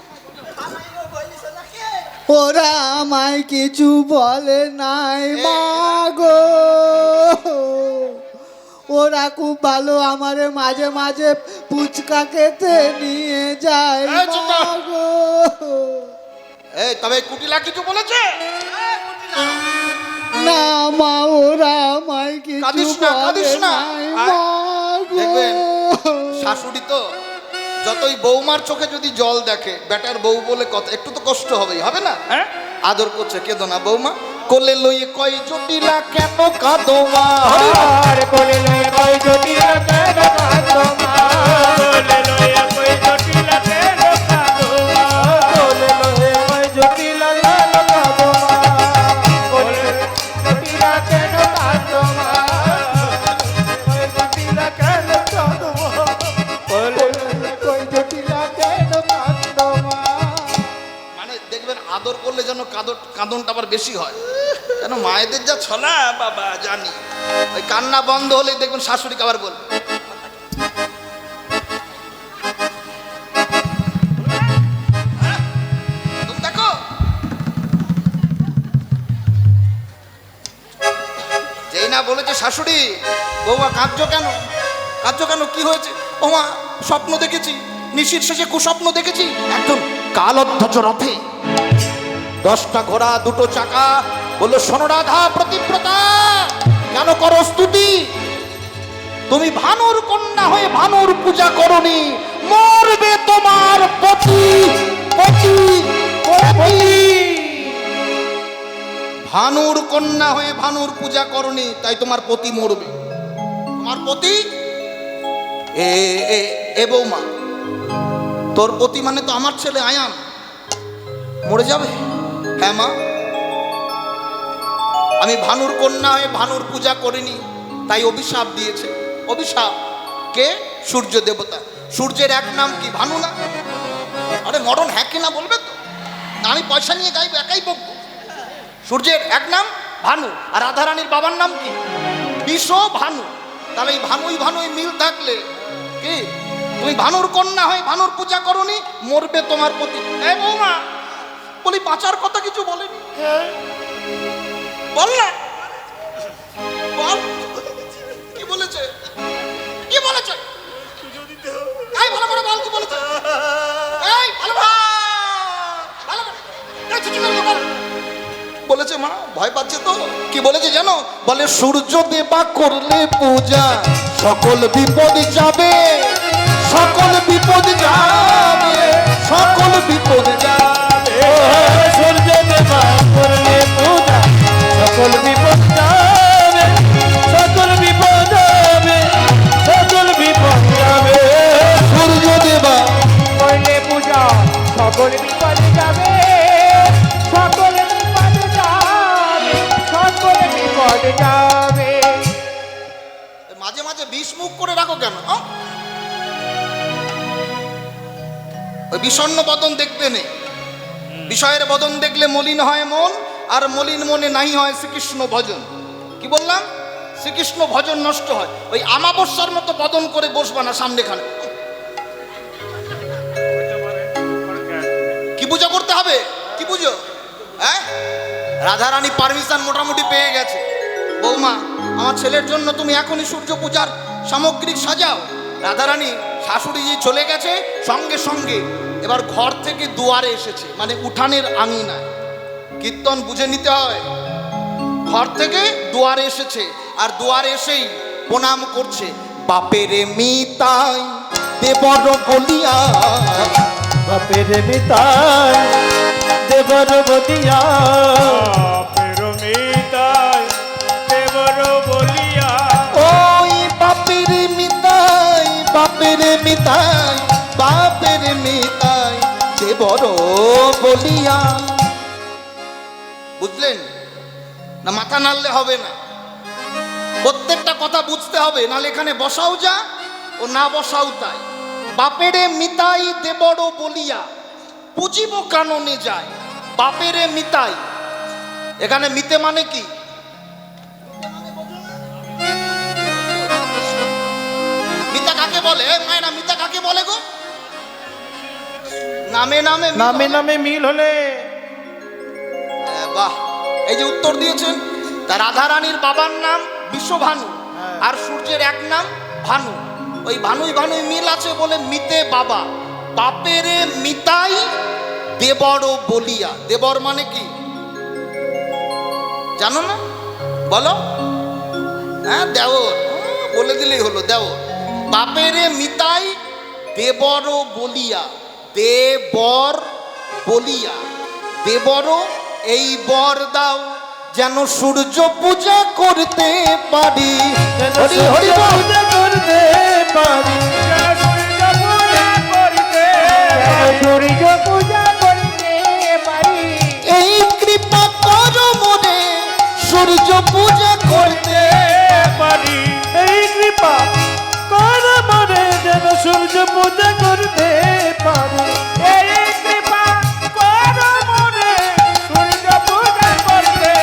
ওরা আমায় কিছু বলে নাই মা গো। ওরা খুব ভালো, আমারে মাঝে মাঝে ফুচকা খেতে নিয়ে যায় এই চুপ মা কর। গো। এই তবে কুটিলা কিছু বলেছে? না মা, ওরা আমায় কিছু কাঁদিস না, বলে কাঁদিস না। নাই আয়। মা গো। দেখবেন শাশুড়ি তো যতই বৌমার চোখে যদি জল দেখে, বেটার বউ বলে কথা, একটু তো কষ্ট হবেই, হবে না? হ্যাঁ, আদর করছে, কেঁদো না বৌমা, কোলে লইয়ে কই জটিলা কেন কাঁদো মা। আর কোলে লয়ে কই জটিলা কেন কাঁদো মা। কোলে লয়ে কই জটিলা কেন কাঁদো মা। কোলে লয়ে কই জটিলা কেন কাঁদো মা। কোলে জটিলা কেন কাঁদো মা। কই জটিলা কেন কাঁদো মা। কোলে লয়ে কই জটিলা কেন কাঁদো মা। মানে দেখবেন আদর করলে যেন কাঁদনটা আবার বেশি হয়, যেন মায়েদের যা ছলা বাবা জানি। ওই কান্না বন্ধ হলে দেখবেন শাশুড়িকে আবার বলবে, হ্যাঁ? তুমি দেখো যেই না বলেছে শাশুড়ি, বৌমা কাঁদছো কেন? কাঁদছো কেন? কি হয়েছে? ওমা স্বপ্ন দেখেছি, নিশির শেষে কুস্বপ্ন দেখেছি, একজন কালধ্বজ রথে 10টা ঘোড়া 2টো চাকা, বললো শোনো রাধা প্রতিব্রতা, কেন করো স্তুতি? তুমি ভানুর কন্যা হয়ে ভানুর পূজা করনি, মরবে তোমার পতি, পতি, পতি। ভানুর কন্যা হয়ে ভানুর পূজা করনি, তাই তোমার পতি মরবে। তোমার পতি এ বৌমা, তোর পতি মানে তো আমার ছেলে আয়ান, মরে যাবে। হ্যাঁ মা, আমি ভানুর কন্যা হয়ে ভানুর পূজা করিনি, তাই অভিশাপ দিয়েছে। অভিশাপ কে? সূর্য দেবতা। সূর্যের এক নাম কি? ভানু না? আরে মরণ হ্যাঁ কি না বলবে তো, না আমি পয়সা নিয়ে গাইব, একাই বকবো। সূর্যের এক নাম ভানু, আর রাধারানীর বাবার নাম কি? বিষ ভানু। তাহলে এই ভানুই ভানুই মিল থাকলে কি তুমি ভানুর কন্যা হয়ে ভানুর পূজা করনি, মরবে তোমার প্রতি। এই বৌমা, বলি বাঁচার কথা কিছু বলেনি, বল না, বল কি বলেছে, কি বলেছে, এই ভালো করে বল কি বলেছে, এই ভালো করে, ভালো করে, এই চুপ করে বল। বলেছে মা, ভয় পাচ্ছে তো, কি বলেছে জানো? বলে সূর্য দেবা করলে পূজা সকল বিপদ যাবে, সকল বিপদ যাবে, সকল বিপদ যাবে। সূর্য দেবা করলে পূজা সকল বিপদ যাবে, সকল বিপদ যাবে, সকল বিপদ যাবে। সূর্য দেবা করলে পূজা সকল বিপদ যাবে, সকল বিপদ যাবে, সকল বিপদ যাবে। মাঝে মাঝে বিষ মুখ করে রাখো কেন? ওই বিষণ্ণ বদন দেখতে নেই, বিষয়ের বদন দেখলে মলিন হয় মন, আর মলিন মনে নাই হয় শ্রীকৃষ্ণ ভজন। কি বললাম? শ্রীকৃষ্ণ ভজন নষ্ট হয়। ওই আমাবস্যার মতো বদন করে বসবা না সামনেখানে। কি পুজো করতে হবে? কি পুজো? হ্যাঁ, রাধারানী পারমিশন মোটামুটি পেয়ে গেছে। বৌমা, আমার ছেলের জন্য তুমি এখনই সূর্য পূজার সামগ্রিক সাজাও। রাধারানী শাশুড়ি যে চলে গেছে, সঙ্গে সঙ্গে এবার ঘর থেকে দুয়ারে এসেছে, মানে উঠানের আঙিনায়। কীর্তন বুঝে নিতে হয়। ঘর থেকে দুয়ারে এসেছে, আর দুয়ারে এসেই প্রণাম করছে। বাপের মিতাই দেবর বলিয়া, বাপের বিতাই দেবর বলিয়া, বাপের মিতাই দেবর বলিয়া। ওই বাপের মিতাই, বাপের মিতাই, বাপের মিতাই দেবর বলিয়া। বুঝলেন না? মাথা নাড়লে হবে না, প্রত্যেকটা কথা বুঝতে হবে, নাহলে এখানে বসাও যা ও না বসাও তাই। বাপেরে মিতাই দেবর বলিয়া পুজিব কাননে যায়। বাপেরে মিতাই, এখানে মিতে মানে কি? মিতা কাকে বলে? মায়েরা মিতা কাকে বলে গো? নামে নামে মিল নামে হয়। নামে মিল হলে। বাহ, এই যে উত্তর দিয়েছেন। তা রাধারানীর বাবার নাম বিশ্বভানু, আর সূর্যের এক নাম ভানু। ওই ভানুই ভানুই মিল আছে বলে মিতে বাবা। বাপেরে মিতাই দেবর বলিয়া। দেবর মানে কি জানো না? বলো। হ্যাঁ, দেওর। বলে দিলেই হলো, দেওর। বাপেরে মিতাই দেবর বলিয়া, দেবর বলিয়া। দেবর এই বর দাও যেন সূর্য পূজা করতে পারি। হরি হরি বল। পূজা করতে পারি, সূর্য পূজা করতে, সূর্য পূজা করতে পারি। এই কৃপা করো মনে সূর্য পূজা করতে পারি। এই কৃপা কর মনে যেন সূর্য পূজা করতে পারি। এই কৃপা কর মনে সূর্য পূজা করতে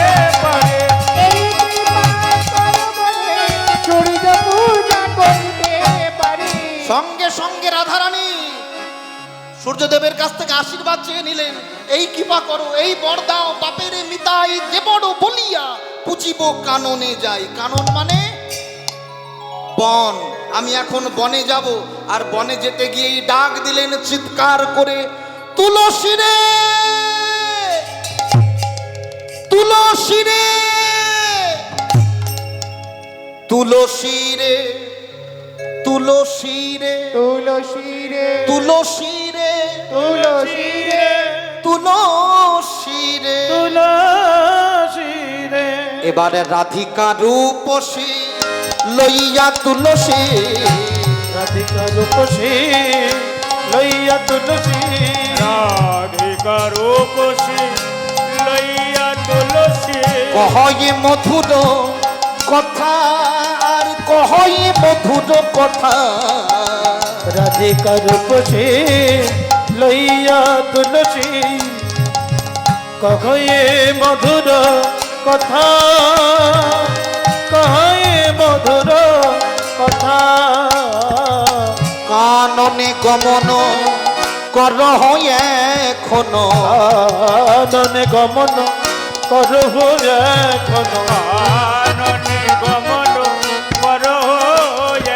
পারে। এই কৃপা কর মনে সূর্য পূজা করতে পারি। সঙ্গে সঙ্গে রাধারানী সূর্যদেবের কাছ থেকে আশীর্বাদ চেয়ে নিলেন। এই কৃপা করো, এই বর দাও, বাপেরে মিতাই দেবর বলিয়া পুজিব কাননে যাই। কানন মানে বন। আমি এখন বনে যাব, আর বনে যেতে গিয়ে ডাক দিলেন চিৎকার করে, তুলসী রে, তুলসী রে, তুলসী রে, তুলসী রে, তুলসী রে, তুলসী রে, তুলসী রে, তুলসী রে। তুলসী রে। এবারে রাধিকা রূপসী লইয়া তুলসী, রাধিকা রূপসী লইয়া তুলসী, রাধিকা রূপসী লইয়া তুলসী। কহয়ে মধুর কথা, আর কহয়ে মধুর কথা। রাধিকা রূপসী লইয়া তুলসী, কহয়ে মধুর কথা, কহয়ে মধুর কথা। কাননে গমন কর এখনো কাননে গমন করহ এখনো কাননে গমন করহ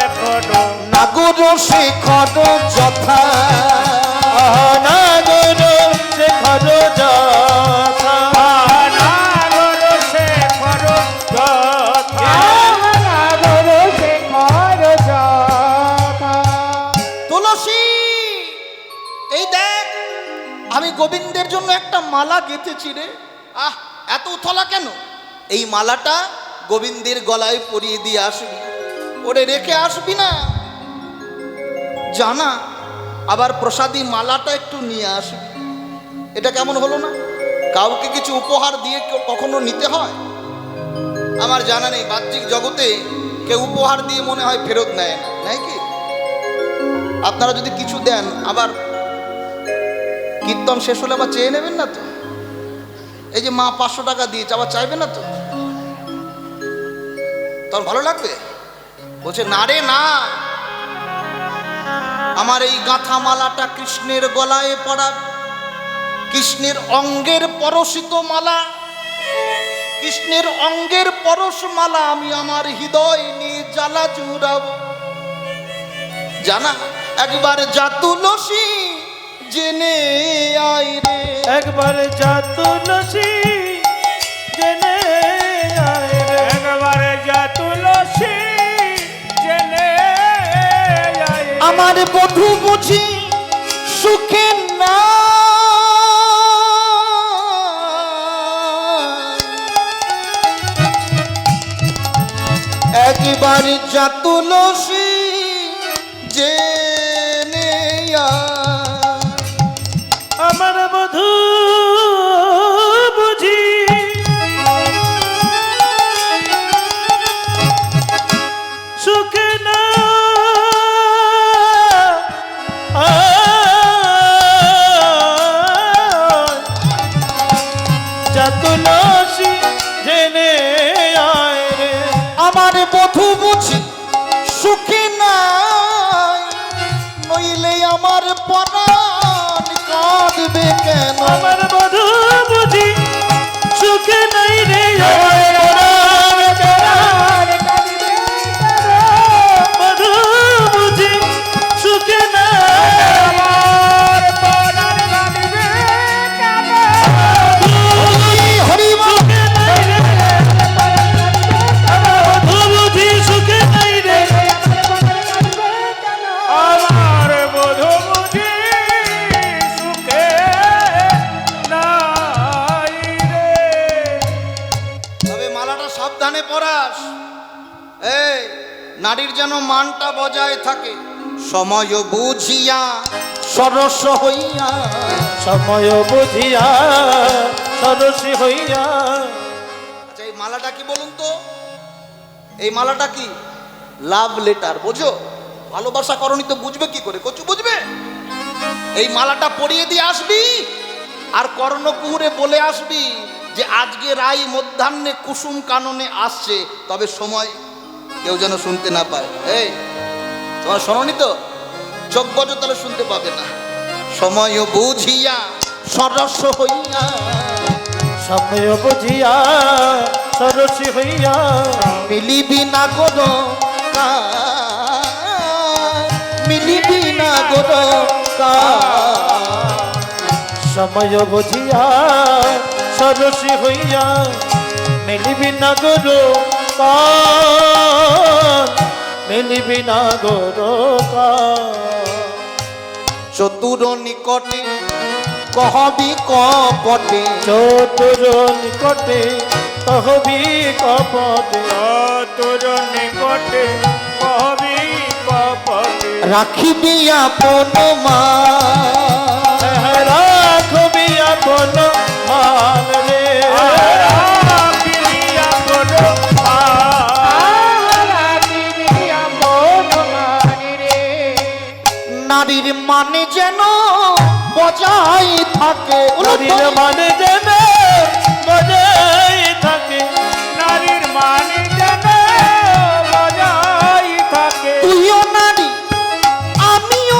এখনো নাগর শেখর যথা নাগর শেখর যথা নাগর শেখর যথা নাগর শেখর যথা। তুলসী, এই দেখ আমি গোবিন্দের জন্য একটা মালা গেঁথেছি রে। আহ, এত উথলা কেন? এই মালাটা গোবিন্দের গলায় পরিয়ে দিয়ে আসবি, ওরে রেখে আসবি না জানা। আবার প্রসাদী মালাটা একটু নিয়ে আসবি। এটা কেমন হলো না? কাউকে কিছু উপহার দিয়ে কখনো নিতে হয়? আমার জানা নেই, বাহ্যিক জগতে কেউ উপহার দিয়ে মনে হয় ফেরত নেয় না, নেয় কি? আপনারা যদি কিছু দেন আবার কীর্তন শেষ হলে আবার চেয়ে নেবেন না তো? এই যে মা 500 টাকা দিয়েছে, আবার চাইবে না তো? তখন ভালো লাগবে? বলছে না রে না, আমার এই গাঁথা মালাটা কৃষ্ণের গলায় পড়া, কৃষ্ণের অঙ্গের পরশিত মালা, কৃষ্ণের অঙ্গের পরশ মালা আমি আমার হৃদয় নিয়ে জ্বালা জুড়াবো জানা। একবার যা তুলসী জেনে আয় রে, একবার যা তুলসী জেনে আয় রে একবার যা তুলসী জেনে আয় রে। আমার বধূ বুঝি সুখে না, একবার যা তুলসী জেনে আয়। আমার বধূ বুঝি সুখে না যা তুলসী জেনে আয় রে। আমার বধূ বুঝি সুখে নাই, নইলে আমার পরাণ কাঁদবে কেন? আমার বধূ বুঝি সুখে নাই রে বধূ বুঝি সুখে নাই হরি বল। বধূ বুঝি সুখে নাই রে আমার বধূ বুঝি সুখে নাই রে। তবে মালাটা সাবধানে পরাস। এই নারীর যেন মানটা বজায় থাকে। সময় বুঝিয়া সরস হইয়া, সময় বুঝিয়া সরসী হইয়া। আচ্ছা এই মালাটা কি বলুন তো? এই মালাটা কি? লাভ লেটার, বোঝো? ভালোবাসা করনি তো বুঝবে কি করে? কচু বুঝবে? এই মালাটা পরিয়ে দিয়ে আসবি আর কর্ণকুহুরে বলে আসবি যে আজকে রাই মধ্যাহ্নে কুসুম কাননে আসছে, তবে সময় কেউ যেন শুনতে না পায়। এই তোমার শোনি তো? চোখ বজো তাহলে শুনতে পাবে না। সময় বুঝিয়া সরস হইয়া, সময় বুঝিয়া সরসী হইয়া। মিলিবি না গোর মিলিবি না গোর সময় বুঝিয়া সরসী হইয়া মিলিবি না গরো মিলিবি না গরো চতুর নিকটে কহবি কপটে, চতুর নিকটে কহবি কপটে চতুর নিকটে কহবি কপটে রাখিবি আপন মা, রাখবি আপন মান রে রাখবি আপন নারীর মানে যেন বজায় থাকে। নারীর মানে যেন বজাই থাকে নারীর মানে যেন বজাই থাকে তুইও নারী আমিও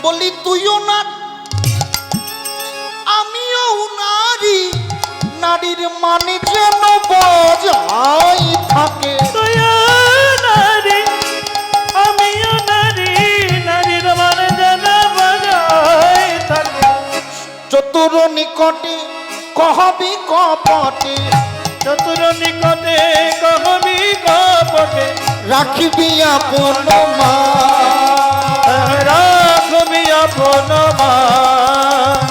বলি তুইও না আমিও নারী, নারীর মানে যেন বজাই থাকে। তুইও নারী, আমিও নারী, নারীর মানে যেন বজায় থাকে। চতুর নিকটে কহবি কপটে, চতুর নিকটে কহবি কপটে, রাখিবি আপন মা। রাখবি আপন মা,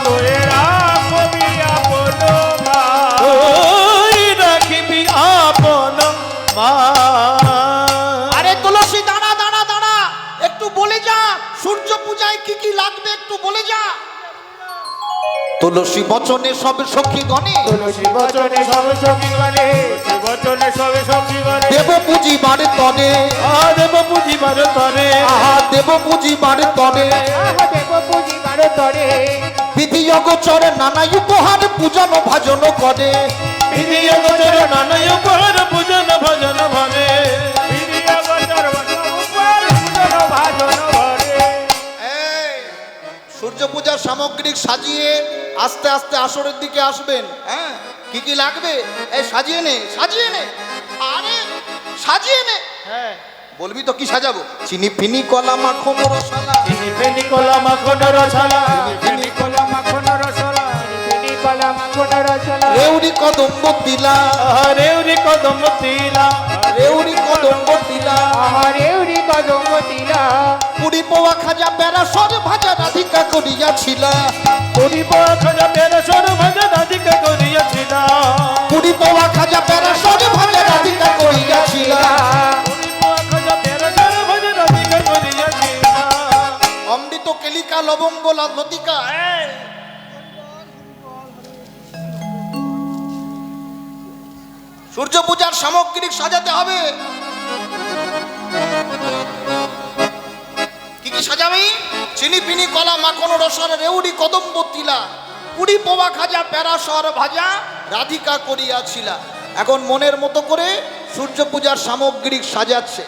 তুই রাখবি আপন মা, তুই রাখবি আপন মা। আরে তুলসী দাঁড়া দাঁড়া দাঁড়া, একটু বলে যা সূর্য পূজায় কি কি লাগবে একটু বলে যা। তুলসী বচনে সব সখী গণে, তুলসী বচনে সব সখী গণে, বচনে সবে সবজি করে দেব পুঁজিবার তনে, দেব পুঁজিবার তরে, আহা দেব পুঁজিবার তনে। আহা দেব পুঁজিবার তরে, বিধি অগোচর নানা উপহার পূজন ভাজন করে। বিধিয় গোচর নানায় উপহার পূজন ভজন ভরে, বিধিয় গোচর উপর পূজন ভাজন ভরে। এই, সূর্য পূজার সামগ্রিক সাজিয়ে আস্তে আস্তে আসরের দিকে আসবেন। হ্যাঁ, কি কি লাগবে এই সাজিয়ে নে, সাজিয়ে নে, আরে সাজিয়ে নে। হ্যাঁ, বলবি তো কি সাজাবো? চিনি ফিনি কলা মাখন রসালা, চিনি ফেনি কলা মাখন রসালা, চিনি কলা মাখন রসলা, চিনি কলা মাখন রসলা, রেউরি কদম্ব তিলা, রেউরি কদম তিলা, রেউরি কদম্ব তিলা, আহা রেউরি কদম্ব তিলা, পুরি পোয়া খাজা বেড়া সর ভাজা রাধিকা করিয়াছিলা, পুরি পোয়া খাজা পেরা সর ভাজা রাধিকা করিয়াছিলা, পুরি পোয়া খাজা বেড়া সর ভাজা রাধিকা করিয়াছিলা। পুরি পোয়া খাজা পেরা সর ভাজা রাধিকা করিয়াছিলা। অমৃত কেলিকা লবঙ্গ লতিকা। সূর্য পূজার সামগ্রিক সাজাতে হবে। কি কি সাজাবি? চিনি পিনি কলা মাখন রসর রেউড়ি কদম্ব তিলা, পুরি পোয়া খাজা প্যারাসর ভাজা রাধিকা করিয়াছিলা। এখন মনের মতো করে সূর্য পূজার সামগ্রিক সাজাচ্ছে।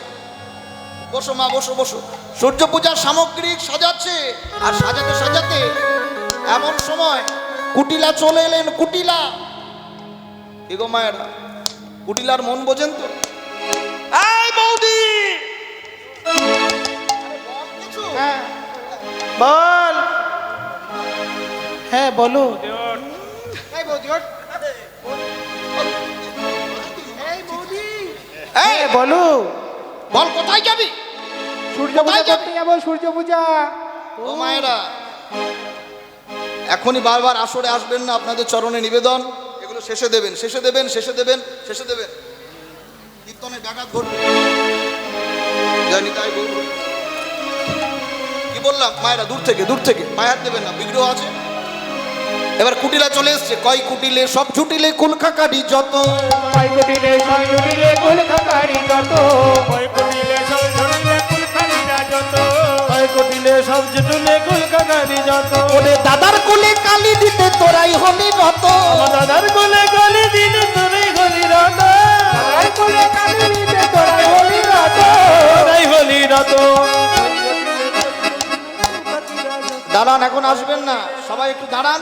বসো মা, বসো বসো। সূর্য পূজার সামগ্রিক সাজাচ্ছে, আর সাজাতে সাজাতে এমন সময় কুটিলা চলে এলেন। কুটিলা, কি গো মায়েরা, কুটিলার মন বোঝেন তো? এই বৌদি, হ্যাঁ বল। হ্যাঁ বলো। এই বৌদি ওঠ। এই বৌদি এই বলো। বল কোথায় যাবি? সূর্য পূজা করতে যাবো, সূর্য পূজা। ও মায়েরা, এখনই বারবার আসরে আসবেন না, আপনাদের চরণে নিবেদন। এগুলো শেষে দেবেন, শেষে দেবেন, শেষে দেবেন, শেষে দেবেন। কীর্তনে ব্যাঘাত ঘটবে, জানি তাই বলবো। কি বললাম মায়েরা? দূর থেকে, দূর থেকে পায়ে হাত দেবেন না, বিগ্রহ আছে। এবার কুটিলা চলে এসছে। কয় কুটিলে সব ছুটিলে কুলখাকারি যত, কয় কুটিলে সব জুটিলে কুলখাকারি যত, কয় কোটিলে সব জুটিলে কুলখানিরা যত, কয় কোটিলে সব জুটিলে কুলখানি যত। ওরে দাদার কুলে কালি দিতে তোরাই হলি রত, আমার দাদার কোলে গলি দিন তোরাই হলি রত, আর কুলে কালি দিতে তোরাই হলি রত। তোরাই হলি রত। দাঁড়ান, এখন আসবেন না, সবাই একটু দাঁড়ান।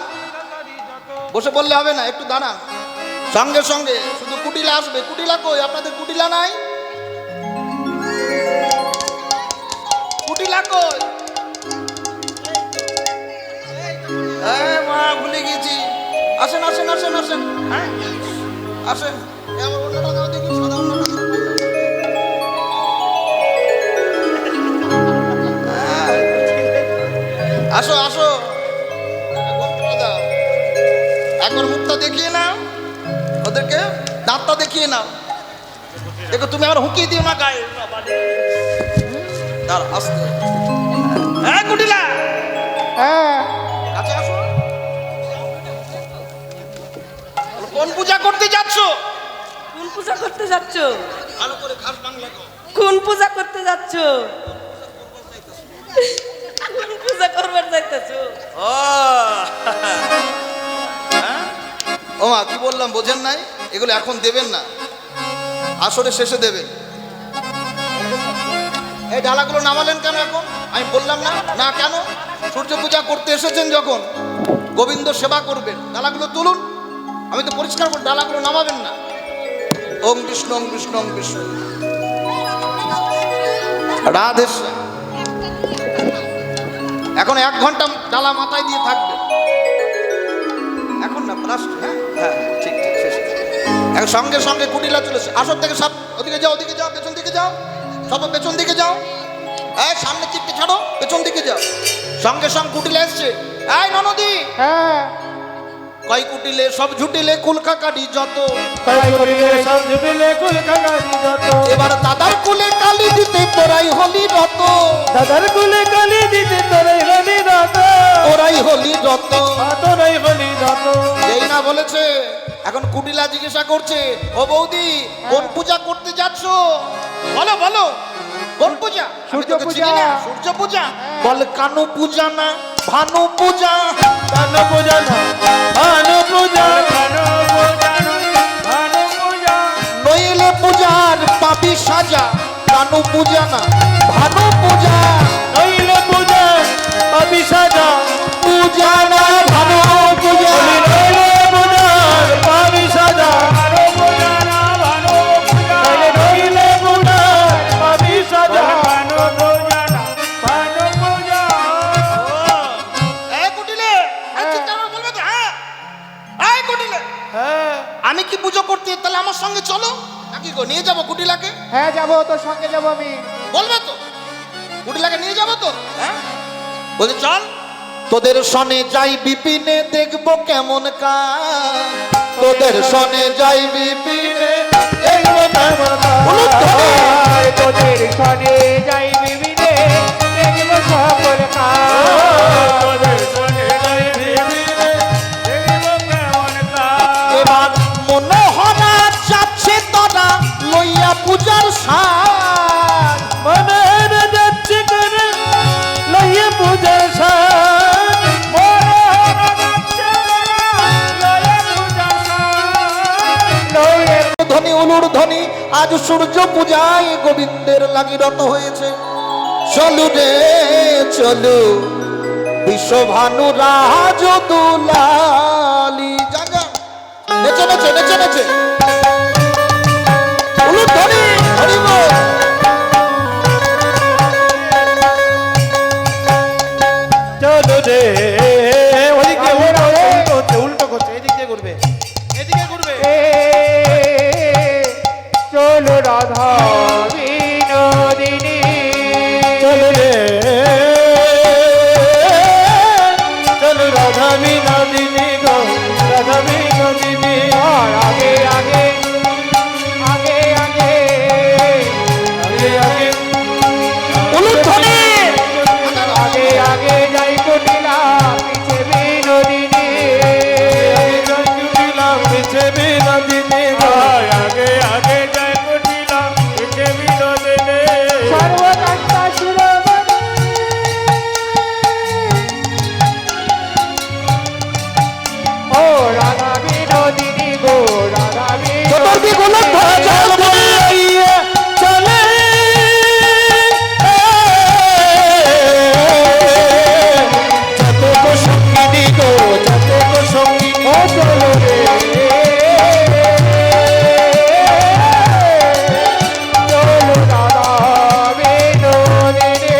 বসে বললে হবে না, একটু দাঁড়ান। সঙ্গে সঙ্গে শুধু কুটিলা আসবে। কুটিলা কই? আপনাদের কুটিলা নাই? কুটিলা কই? মা ভুলে গেছি। আসেন আসেন আসেন আসেন, হ্যাঁ আসেন। এই আমার অন্যটা দাও দেখি, সাদা অন্যটা দাও। আসো আসো, বন্ধুরা দাও। একবার মুখটা দেখিয়ে নাও ওদেরকে, দাঁতটা দেখিয়ে নাও। দেখো তুমি আবার হুকিয়ে দিও না গায়ে। দাঁড়া, আস্তে। হ্যাঁ কুটিলা, হ্যাঁ কাছে আসো। কোন পূজা করতে যাচ্ছ? কোন পূজা করতে যাচ্ছ? ভালো করে খাস বাংলা কও। কোন পূজা করতে যাচ্ছ? কোন পূজা করবার যাইতেছ? ও হ্যাঁ? ও মা, কি বললাম বোঝেন নাই? এগুলো এখন দেবেন না, আসরে শেষে দেবেন। এই ডালাগুলো নামালেন কেন এখন? আমি বললাম না, না কেন? সূর্য পূজা করতে এসেছেন যখন, গোবিন্দ সেবা করবেন, ডালাগুলো তুলুন। আমি তো পরিষ্কার করে, ডালাগুলো নামাবেন না। ওম বিষ্ণু ওম বিষ্ণু ওম বিষ্ণু। রাধে শ্যাম। এখন 1 ঘন্টা ডালা মাথায় দিয়ে থাকবে। এখন না লাস্ট। হ্যাঁ হ্যাঁ ঠিক ঠিক শেষ। এখন সঙ্গে সঙ্গে কুটিলা চলেছে। আসর থেকে সব ওদিকে যাও, ওদিকে যাও, পেছন দিকে যাও, সব পেছন দিকে যাও। এই সামনে চিপকে ছাড়ো, পেছন দিকে যাও। সঙ্গে সঙ্গে কুটিলা এসছে। এই ননদি, হ্যাঁ কয় কুটিলে সব ঝুটিলে কুলকাকারি যত, তাই করিলে সব জুটিলে কুল কাকারি যত। এবার দাদার কুলে কালি দিতে তোরাই হলি রত, দাদার কুলে কালি দিতে তোরাই হলি রত, তোরাই হলি রত। তোরাই হলি রত। এই না বলেছে, এখন কুটিলা জিজ্ঞাসা করছে, ও বৌদি কোন পূজা করতে যাচ্ছ? বলো বলো কোন পূজা? আমি সূর্য তোকে চিনি পূজা। না। সূর্য পূজা? বল কানু পূজা না ভানু পূজা? ভানু পূজা না, ভানু পূজা, ভানু পূজা, ভানু পূজা। নইলে পূজার পাপি সাজা। কানু পূজা না ভানু পূজা, নইলে পূজা পাপি সাজা। পূজা না ভানু পূজা। নইলে পূজার পাপি সাজা। ভানু পূজা না, ভানু পূজা। নইলে পূজার পাপি সাজা। ভানু পূজা না, ভানু পূজা। এই কুটিলে, এই চিৎকার করে বলবে তো, হ্যাঁ? এই কুটিলে, হ্যাঁ, আমি কি পুজো করতে? তাহলে আমার সঙ্গে চলো। নাকি গো নিয়ে যাবো কুটিলাকে? হ্যাঁ যাবো, তোর সঙ্গে যাবো আমি। বলবে তো কুটিলাকে নিয়ে যাবো তো? হ্যাঁ বলছে চল। তোদের সনে যাই বিপিনে, দেখবো কেমন কাজ। তোদের সনে যাই বিপিনে, দেখবো কেমন আর তোদের সনে যাই বিবিনে, দেখবো সকল কাজ। তোদের সনে যাই বিবিনে, দেখবো কেমন কাজ। এবার মনোহরা যাচ্ছে তোরা লইয়া পূজার সাজ। মনের যাচ্ছে করে লইয়ে পূজার সাজ। মনের যাচ্ছে করে লইয়ে পূজার সাজ। নইলে ধ্বনি উলুর ধ্বনি, আজ সূর্য পূজায় গোবিন্দের লাগি রত হয়েছে। চলু রে চলু বিশ্বভানু রাজ দুলালি। যা যা, নেচে নেচে নেচে নেচে উলুর ধ্বনি, হরি বল। চলো রে, ওইদিকে উল্টো হচ্ছে, উল্টো করছে, এদিক দিয়ে ঘুরবে, এদিকে ঘুরবে। চলো রাধা বিনোদিনী, চলো রে, চলো রাধা বিনোদিনী গো, রাধা বিনোদিনী। আর আগে আগে আগে আগে আগে আগে উলুর ধ্বনি, আগে আগে যাই কুটিলা, পিছে বিনোদিনী। পিছে বিনোদিনী গো, আগে আগে যাই কুটিলা, পিছে বিনোদিনী। সর্বকান্তা শিরোমণি, ও রাধা বিনোদিনী গো, রাধা চতুর্দিক উলুর ধ্বনি, জল বইয়ে চলে যতক সঙ্গিনী গো, যতক সঙ্গিনী। ও চলো রে, চলো রাধা বিনোদিনী।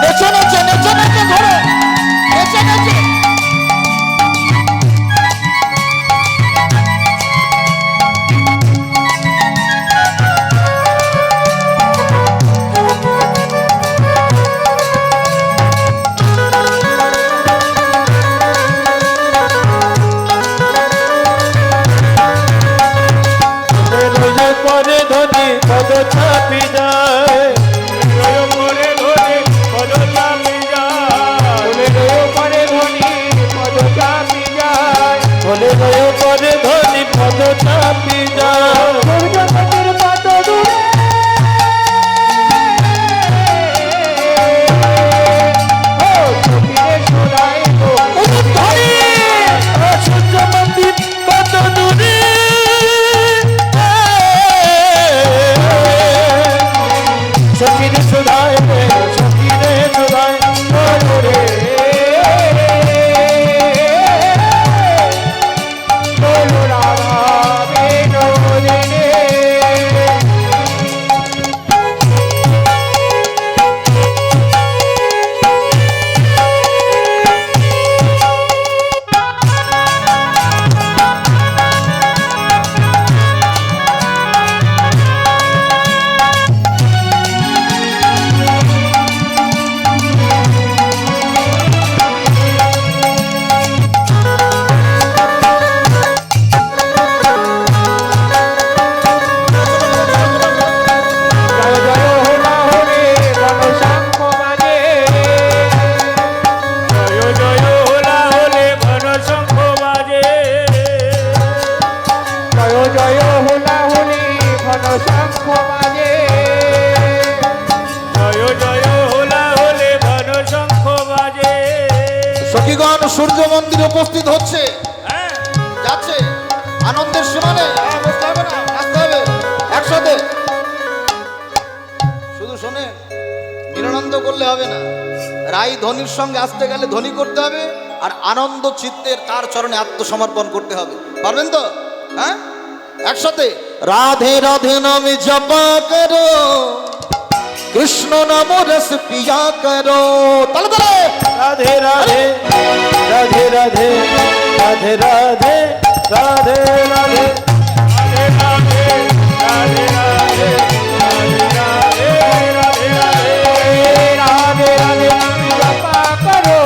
নেচে নেচে নেচে নেচে ধরো, নেচে নেচে। রয়ে পরে ধনি পদ চাপি যায়, রয়ে পরে ধনি পদ চাপি যায়। বলে রয়ে পরে ধনী পদ চাপি যায়, বলে রয়ে পরে ধনি পদ চাপি যায়। সূর্যমতির পদ দূরে, ও চকিরে সোনাই গো, উলুর ধ্বনি, সূর্যমন্দির কত দূরে, জয় হুলাহুলি ঘন শঙ্খ বাজে জয় জয় হোলা হোলে ঘন শঙ্খ বাজে। সখীগণ সূর্য মন্দিরে উপস্থিত হচ্ছে, হ্যাঁ যাচ্ছে, আনন্দের সীমা নেই। বসতে হবে না, নাচতে হবে একসাথে। শুধু শোনে, নিরানন্দ করলে হবে না, রাই ধনির সঙ্গে আসতে গেলে ধ্বনি করতে হবে, আর আনন্দ চিত্তের তার চরণে আত্মসমর্পণ করতে হবে। পারবেন তো? হ্যাঁ, একসাথে। রাধে রাধে নামে জপা করো, কৃষ্ণ নাম রস পিয়া করো। তালে তালে। রাধে রাধে রাধে রাধে রাধে রাধে রাধে রাধে রাধে রাধে রাধে রাধে রাধে রাধে রাধে রাধে নাম জপা করো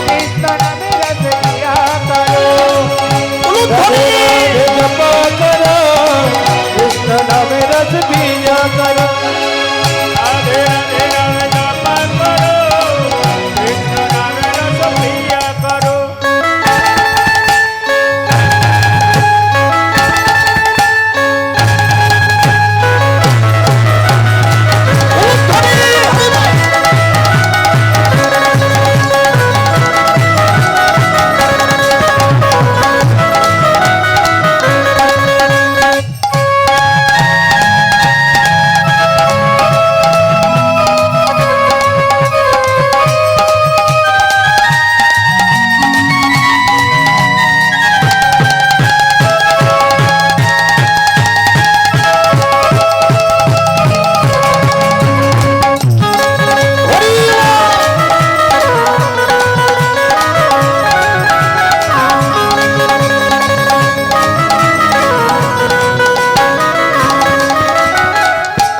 কৃষ্ণ নামে রস পিয়া করো রাধে রাধে জপা করো কৃষ্ণ নামে রস পিয়া করো। রাধে রাধে রাধে জপা করো কৃষ্ণ নামে রস পিয়া করো।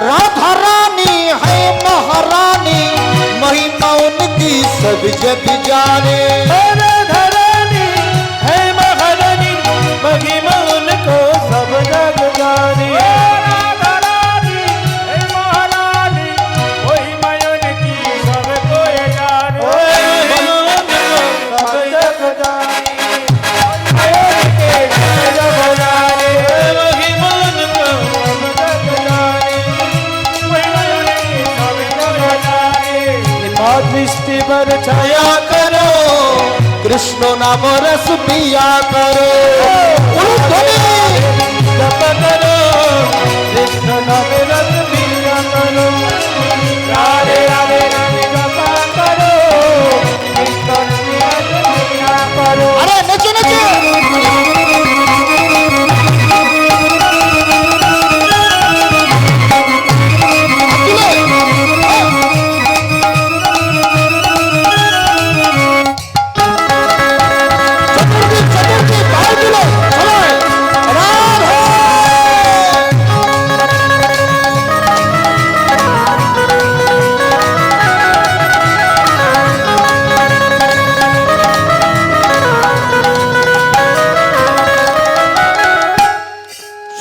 राधा रानी है महारानी, महिमा उनकी सब जग जाने। राधा रानी है महारानी, महिमा उनको सब जग जाने। राधा रानी है महारानी, महिमा उनकी सब कोई जाने। सब जग जाने, महिमा उनको सब जग जाने, महिमा उनकी सब जग जाने। दृष्टि पर छाया करो, कृष्ण नाम रस पिया करो। जप करो कृष्ण नाम रस पिया करो। राधे राधे राधे जप करो कृष्ण नाम रस पिया करो। अरे नचो नचो।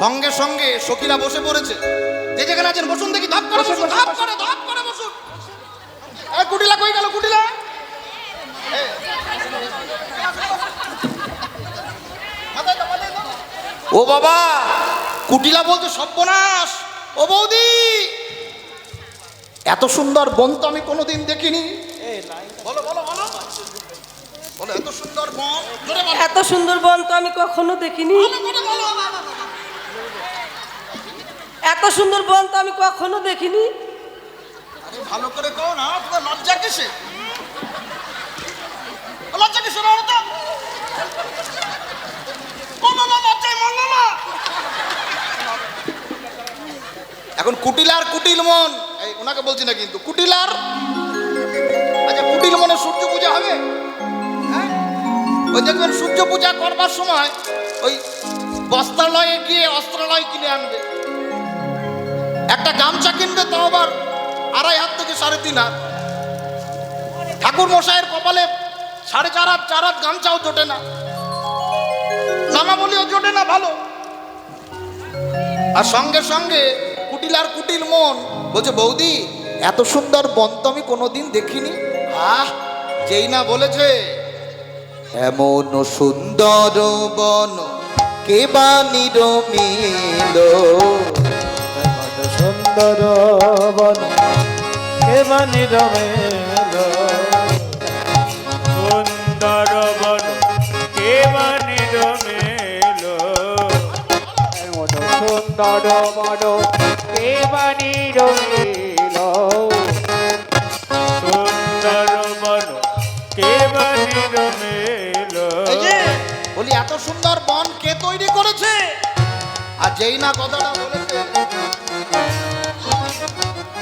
সঙ্গে সঙ্গে সখীরা বসে পড়েছে, যে যেখানে আছেন বসুন দেখি, ধপ করে বসুন, ধপ করে বসুন। এ কুটিলা কই গেল, কুটিলা? ও বাবা, কুটিলা বলতে সর্বনাশ। ও বৌদি, এত সুন্দর বন তো আমি কোনোদিন দেখিনি। বলো বলো বলো বলো, এত সুন্দর বন, জোরে বলো। এত সুন্দর বন তো আমি কখনো দেখিনি। এত সুন্দর বন তো আমি কখনো দেখিনি। আরে ভালো করে কও না, তোমার লজ্জা কিসে? লজ্জা কিসে না তো? বলো না, লজ্জায় মরলো না। এখন কুটিলার কুটিল মন, এই ওনাকে বলছি না কিন্তু, কুটিলার, আচ্ছা কুটিল মনে সূর্য পূজা হবে? হ্যাঁ, ওই দেখবেন সূর্য পূজা করবার সময় ওই বস্ত্রালয়ে গিয়ে অস্ত্রালয় কিনে আনবে, একটা গামছা কিনবে, তো আবার 2.5 হাত থেকে 3.5 হাত। ঠাকুর মশাইয়ের কপালে 4.5 হাত 4 হাত গামছাও জোটে না, নামাবলিও জোটে না ভালো। আর সঙ্গে সঙ্গে কুটিলার কুটিল মন বলছে, বৌদি এত সুন্দর বন তো আমি কোনোদিন দেখিনি। আহ, যেই না বলেছে এমন সুন্দর বন কে বা নিরমিল এমন সুন্দর বন কে বানি রমেল সুন্দর বন কে বানি রমেল এমন সুন্দর মন কে বানি রইল সুন্দর বন কে বানি রমেল এই যে বলি এত সুন্দর বন কে তৈরি করেছে? আর যেই না কথাটা বলেছে,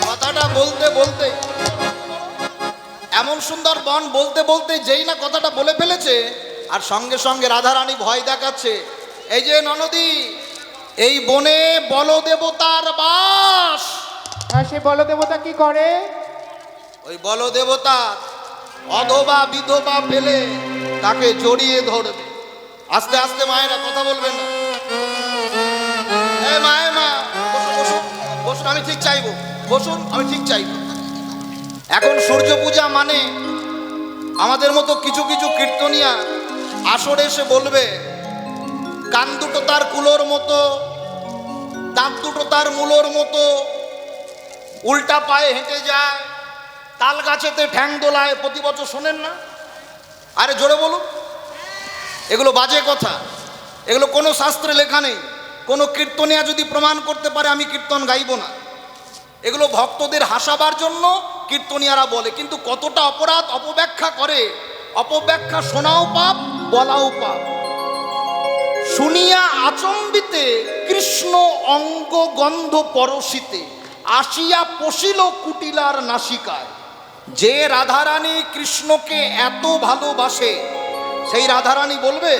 কথাটা বলতে বলতে, এমন সুন্দর বন বলতে বলতে যেই না কথাটা বলে ফেলেছে, আর সঙ্গে সঙ্গে রাধারানী ভয় দেখাচ্ছে। এই যে ননদী, এই বনে বলদেবতার বাস। আর সে বলদেবতা কি করে? ওই বলদেবতা অধবা বিধবা পেলে তাকে জড়িয়ে ধরবে। আস্তে আস্তে মায়েরা কথা বলবেন না। মা বসুন বসুন বসুন, আমি ঠিক চাইবো, বসুন, আমি ঠিক চাইবো। এখন সূর্য পূজা মানে আমাদের মতো কিছু কিছু কীর্তনিয়া আসরে এসে বলবে, কান দুটো তার কুলোর মতো, দাঁত দুটো তার মূলোর মতো, উল্টা পায়ে হেঁটে যায়, তাল গাছেতে ঠ্যাং দোলায়। প্রতি বছর শোনেন না? আরে জোরে বলুন। এগুলো বাজে কথা, এগুলো কোনো শাস্ত্রে লেখা নেই। কোনো কীর্তনিয়া যদি প্রমাণ করতে পারে আমি কীর্তন গাইব না। এগুলো ভক্তদের হাসাবার জন্য কীর্তনিয়ারা বলে, কিন্তু কতটা অপরাধ অপব্যাখ্যা করে। অপব্যাখ্যা শোনাও পাপ, বলাও পাপ। শুনিয়া আচম্বিতে কৃষ্ণ অঙ্গ গন্ধ পরশিতে আসিয়া পশিল কুটিলার নাসিকায়। যে রাধারানী কৃষ্ণকে এত ভালোবাসে, সেই রাধারানী বলবে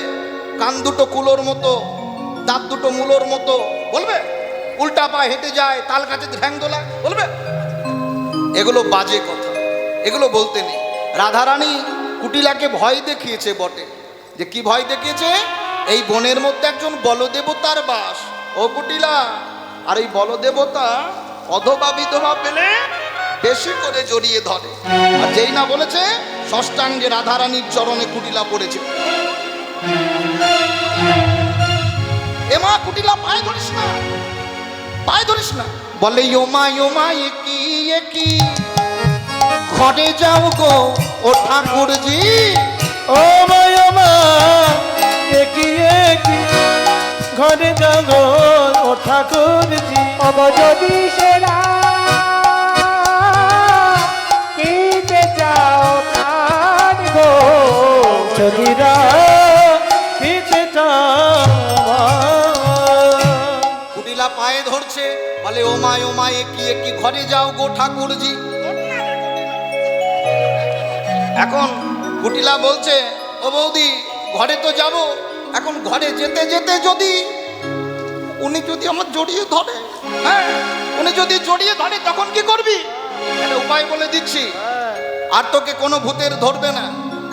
কান দুটো কুলোর মতো, দাঁত দুটো মূলোর মতো, বলবে উল্টা পা হেঁটে যায়, তাল গাছে ঠ্যাং দোলায়, বলবে? এগুলো বাজে কথা, এগুলো বলতে নেই। রাধারানী কুটিলাকে ভয় দেখিয়েছে বটে। যে কি ভয় দেখিয়েছে? এই বনের মধ্যে একজন বলদেবতার বাস। ও কুটিলা, আর এই বলদেবতা অধবা বিধবা পেলে বেশি করে জড়িয়ে ধরে। আর যেই না বলেছে, ষষ্ঠাঙ্গে রাধারানীর চরণে কুটিলা পড়েছে। এমা কুটিলা, পায়ে ধরিস না, পায়ে ধরিস না। বলে ইয়োমা ইয়োমা একি ঘরে যাও গো ও ঠাকুরজি। ও মা একি একি ঘরে যাবো ও ঠাকুরজি। অব যদি সেরা কিতে যাও প্রাণ গো, চলিরা পিছে যাওয়া। কুটিলা পায়ে ধরছে, বলে ও মা একি ঘরে যাও গো ঠাকুরজি। এখন কুটিলা বলছে, ও বৌদি ঘরে তো যাব, এখন ঘরে যেতে যেতে যদি উনি যদি আমার জড়িয়ে ধরে, হ্যাঁ উনি যদি জড়িয়ে ধরে তখন কি করবি? একটা উপায় বলে দিচ্ছি। আর তোকে কোনো ভূতের ধরবে না।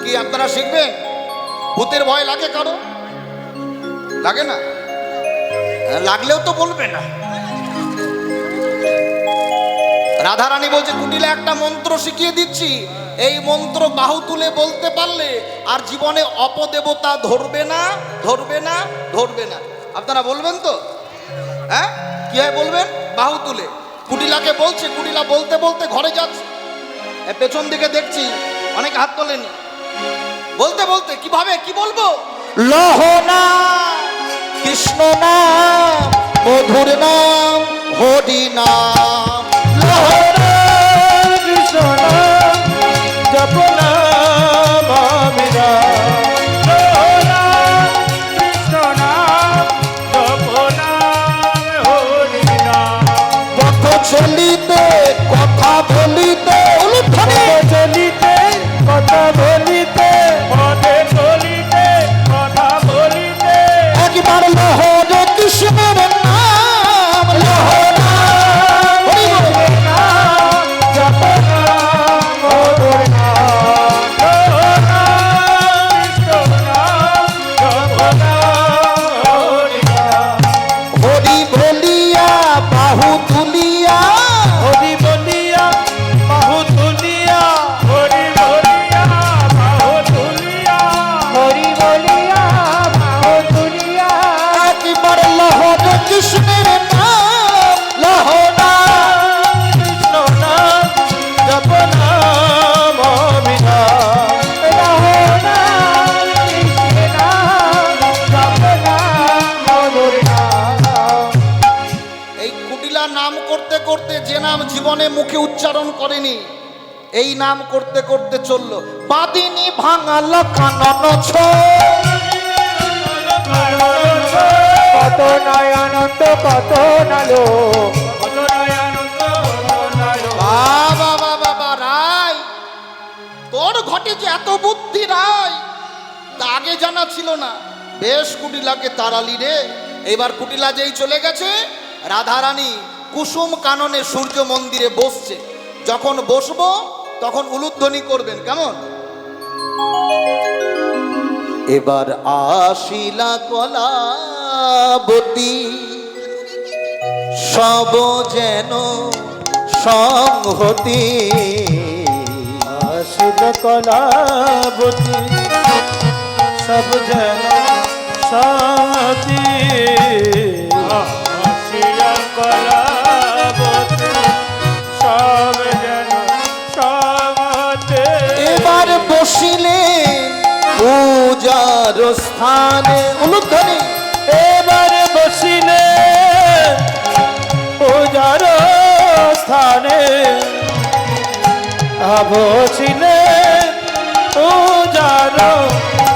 কি আপনারা শিখবেন? ভূতের ভয় লাগে কারো? লাগে না? লাগলেও তো বলবে না। রাধারানী বলছে, কুটিলা একটা মন্ত্র শিখিয়ে দিচ্ছি, এই মন্ত্র বাহু তুলে বলতে পারলে আর জীবনে অপদেবতা ধরবে না, ধরবে না, ধরবে না। আপনারা বলবেন তো? হ্যাঁ, কি হয় বলবেন? বাহু তুলে। কুটিলাকে বলছে, কুটিলা বলতে বলতে ঘরে যাচ্ছে। পেছন দিকে দেখছি অনেক হাত তোলেনি। বলতে বলতে কিভাবে কি বলবো? লহনা কৃষ্ণ নাম, মধুর নাম, হরি নাম। লহনা কৃষ্ণ জপ নাম মেরা, কৃষ্ণ নাম জপ নাম হরি নাম। পথ চলিতে কথা বলিতে, চলিতে কথা বলিতে, পথে চলিতে কথা বলিতে, একবার লহরে কৃষ্ণের নাম, লহনা করতে যে নাম জীবনে মুখে উচ্চারণ করেনি, এই নাম করতে করতে চললো। বাদিনী ভাঙাল কানন কত নয় আনন্দ কত নালো বাবা বাবা রায়, তোর ঘটে যে এত বুদ্ধি রায়, তা আগে জানা ছিল না। বেশ কুটিলাকে তাড়ালি রে। এবার কুটিলা যেই চলে গেছে, রাধারানী কুসুম কাননে সূর্য মন্দিরে বসছে। যখন বসবো তখন উলুধ্বনি করবেন, কেমন? এবার আসিলা কলাবতী, সব যেন সংহতি। আসিল কলাবতী, সব যেন সাথী। আসিল কলাবতী, সব যেন সাথী। এবার বসিলেন পূজার স্থানে, উলুধ্বনি। এবার বসিলে পূজার স্থানে, বসিলে পূজার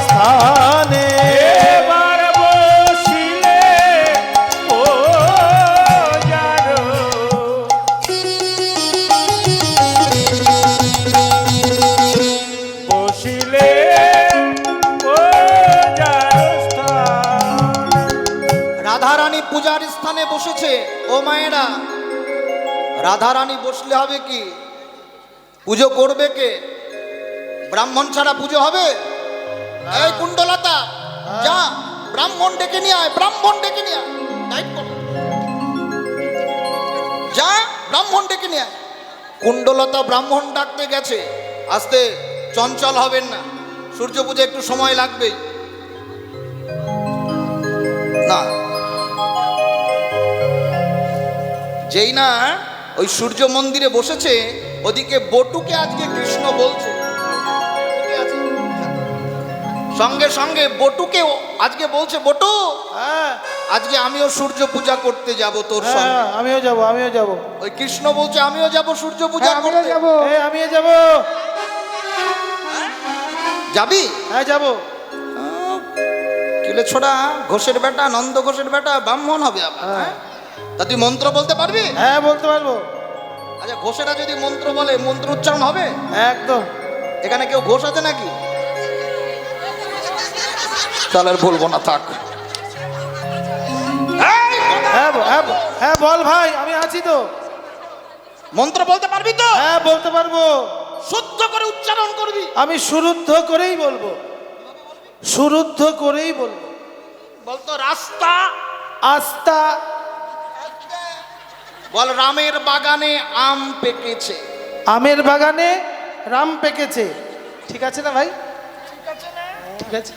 স্থানে। এবার বসিলে পূজার, বসিলে পূজার স্থানে। রাধারানী পূজার স্থানে বসেছে। ও মায়েরা, রাধারানী বসলে হবে কি? পুজো করবে কে? ব্রাহ্মণ ছাড়া পুজো হবে? এই কুণ্ডলতা, যা ব্রাহ্মণ ডেকে নিয়ে আয়, ব্রাহ্মণ ডেকে নিয়ে আয়, টাইট কর। যা ব্রাহ্মণ ডেকে নিয়ে আয়। কুণ্ডলতা ব্রাহ্মণ ডাকতে গেছে। আস্তে, চঞ্চল হবেন না, সূর্য পূজা একটু সময় লাগবে। না, যেই না ওই সূর্য মন্দিরে বসেছে, ওদিকে বটুকে আজকে কৃষ্ণ বলছে। সঙ্গে সঙ্গে বটুকে আজকে বলছে, বটু হ্যাঁ আজকে আমিও সূর্য পূজা করতে যাব তোর সঙ্গে। হ্যাঁ, আমিও যাব, আমিও যাব। ওই কৃষ্ণ বলছে আমিও যাব সূর্য পূজা হ্যাঁ, আমিও করতে। যাবো। আমিও যাব। যাবি? হ্যাঁ যাব। কিলে ছোড়া, ঘোষের বেটা, নন্দ ঘোষের বেটা, ব্রাহ্মণ হবে আবার, হ্যাঁ? তা তুই মন্ত্র বলতে পারবি? হ্যাঁ বলতে পারবো। আচ্ছা, ঘোষেরা যদি মন্ত্র বলে, মন্ত্র উচ্চারণ হবে? একদম। এখানে কেউ ঘোষ আছে নাকি? তাহলে আর বলবো না, থাক। এই, হ্যাঁ হ্যাঁ হ্যাঁ বল ভাই, আমি আছি তো। মন্ত্র বলতে পারবি তো? হ্যাঁ বলতে পারবো। শুদ্ধ করে উচ্চারণ করবি। আমি সুরুদ্ধ করেই বলবো, সুরুদ্ধ করেই বলবো। বলতো রাস্তা। আস্তা। বল রামের বাগানে আম পেকেছে। আমের বাগানে রাম পেকেছে। ঠিক আছে না ভাই? ঠিক আছে,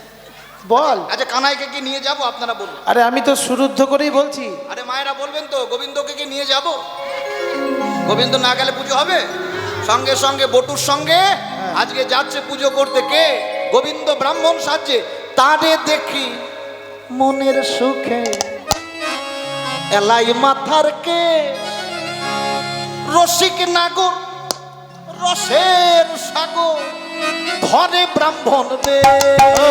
বল। আচ্ছা, কানাইকে কি নিয়ে যাব? আপনারা বলুন। আরে আমি তো সুরুদ্ধ করেই বলছি। আরে মায়েরা বলবেন তো, গোবিন্দকে কি নিয়ে যাব? গোবিন্দ না গেলে পুজো হবে? সঙ্গে সঙ্গে বটুর সঙ্গে আজকে যাচ্ছে পুজো করতে। কে? গোবিন্দ ব্রাহ্মণ সাজছে। তারে দেখি মনের সুখে এলাই মাথার কে, রসিক নাগর রসের সাগর ধরে ব্রাহ্মণ বে। ও